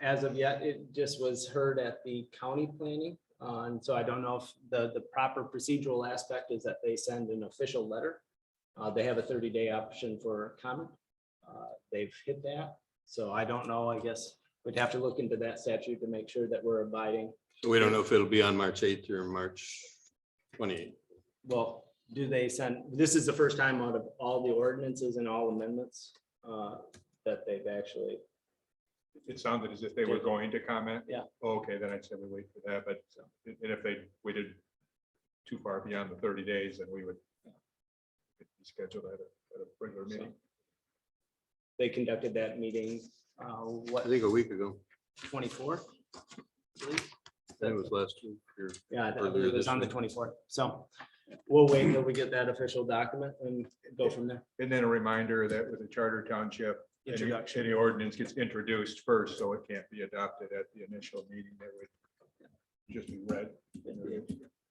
As of yet, it just was heard at the county planning. And so I don't know if the proper procedural aspect is that they send an official letter. They have a 30-day option for comment. They've hit that. So I don't know, I guess we'd have to look into that statute to make sure that we're abiding. We don't know if it'll be on March 8th or March 28th. Well, do they send, this is the first time out of all the ordinances and all amendments that they've actually. It sounded as if they were going to comment. Yeah. Okay, then I'd say we wait for that, but and if they waited too far beyond the 30 days, then we would schedule that at a regular meeting. They conducted that meeting, what? I think a week ago. 24th. That was last week. Yeah, I believe it was on the 24th. So we'll wait until we get that official document and go from there. And then a reminder that with the charter township, any ordinance gets introduced first, so it can't be adopted at the initial meeting. That would just be read.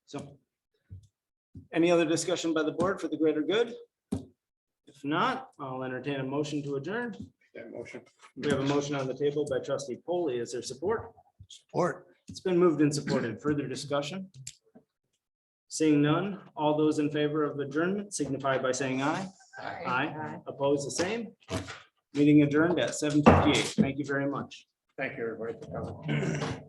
So any other discussion by the board for the greater good? If not, I'll entertain a motion to adjourn. That motion. We have a motion on the table by trustee Polly. Is there support? Support. It's been moved and supported. Further discussion? Seeing none, all those in favor of adjournment signify by saying aye. Aye. Opposed, the same. Meeting adjourned at 7:58. Thank you very much. Thank you, everybody, for coming.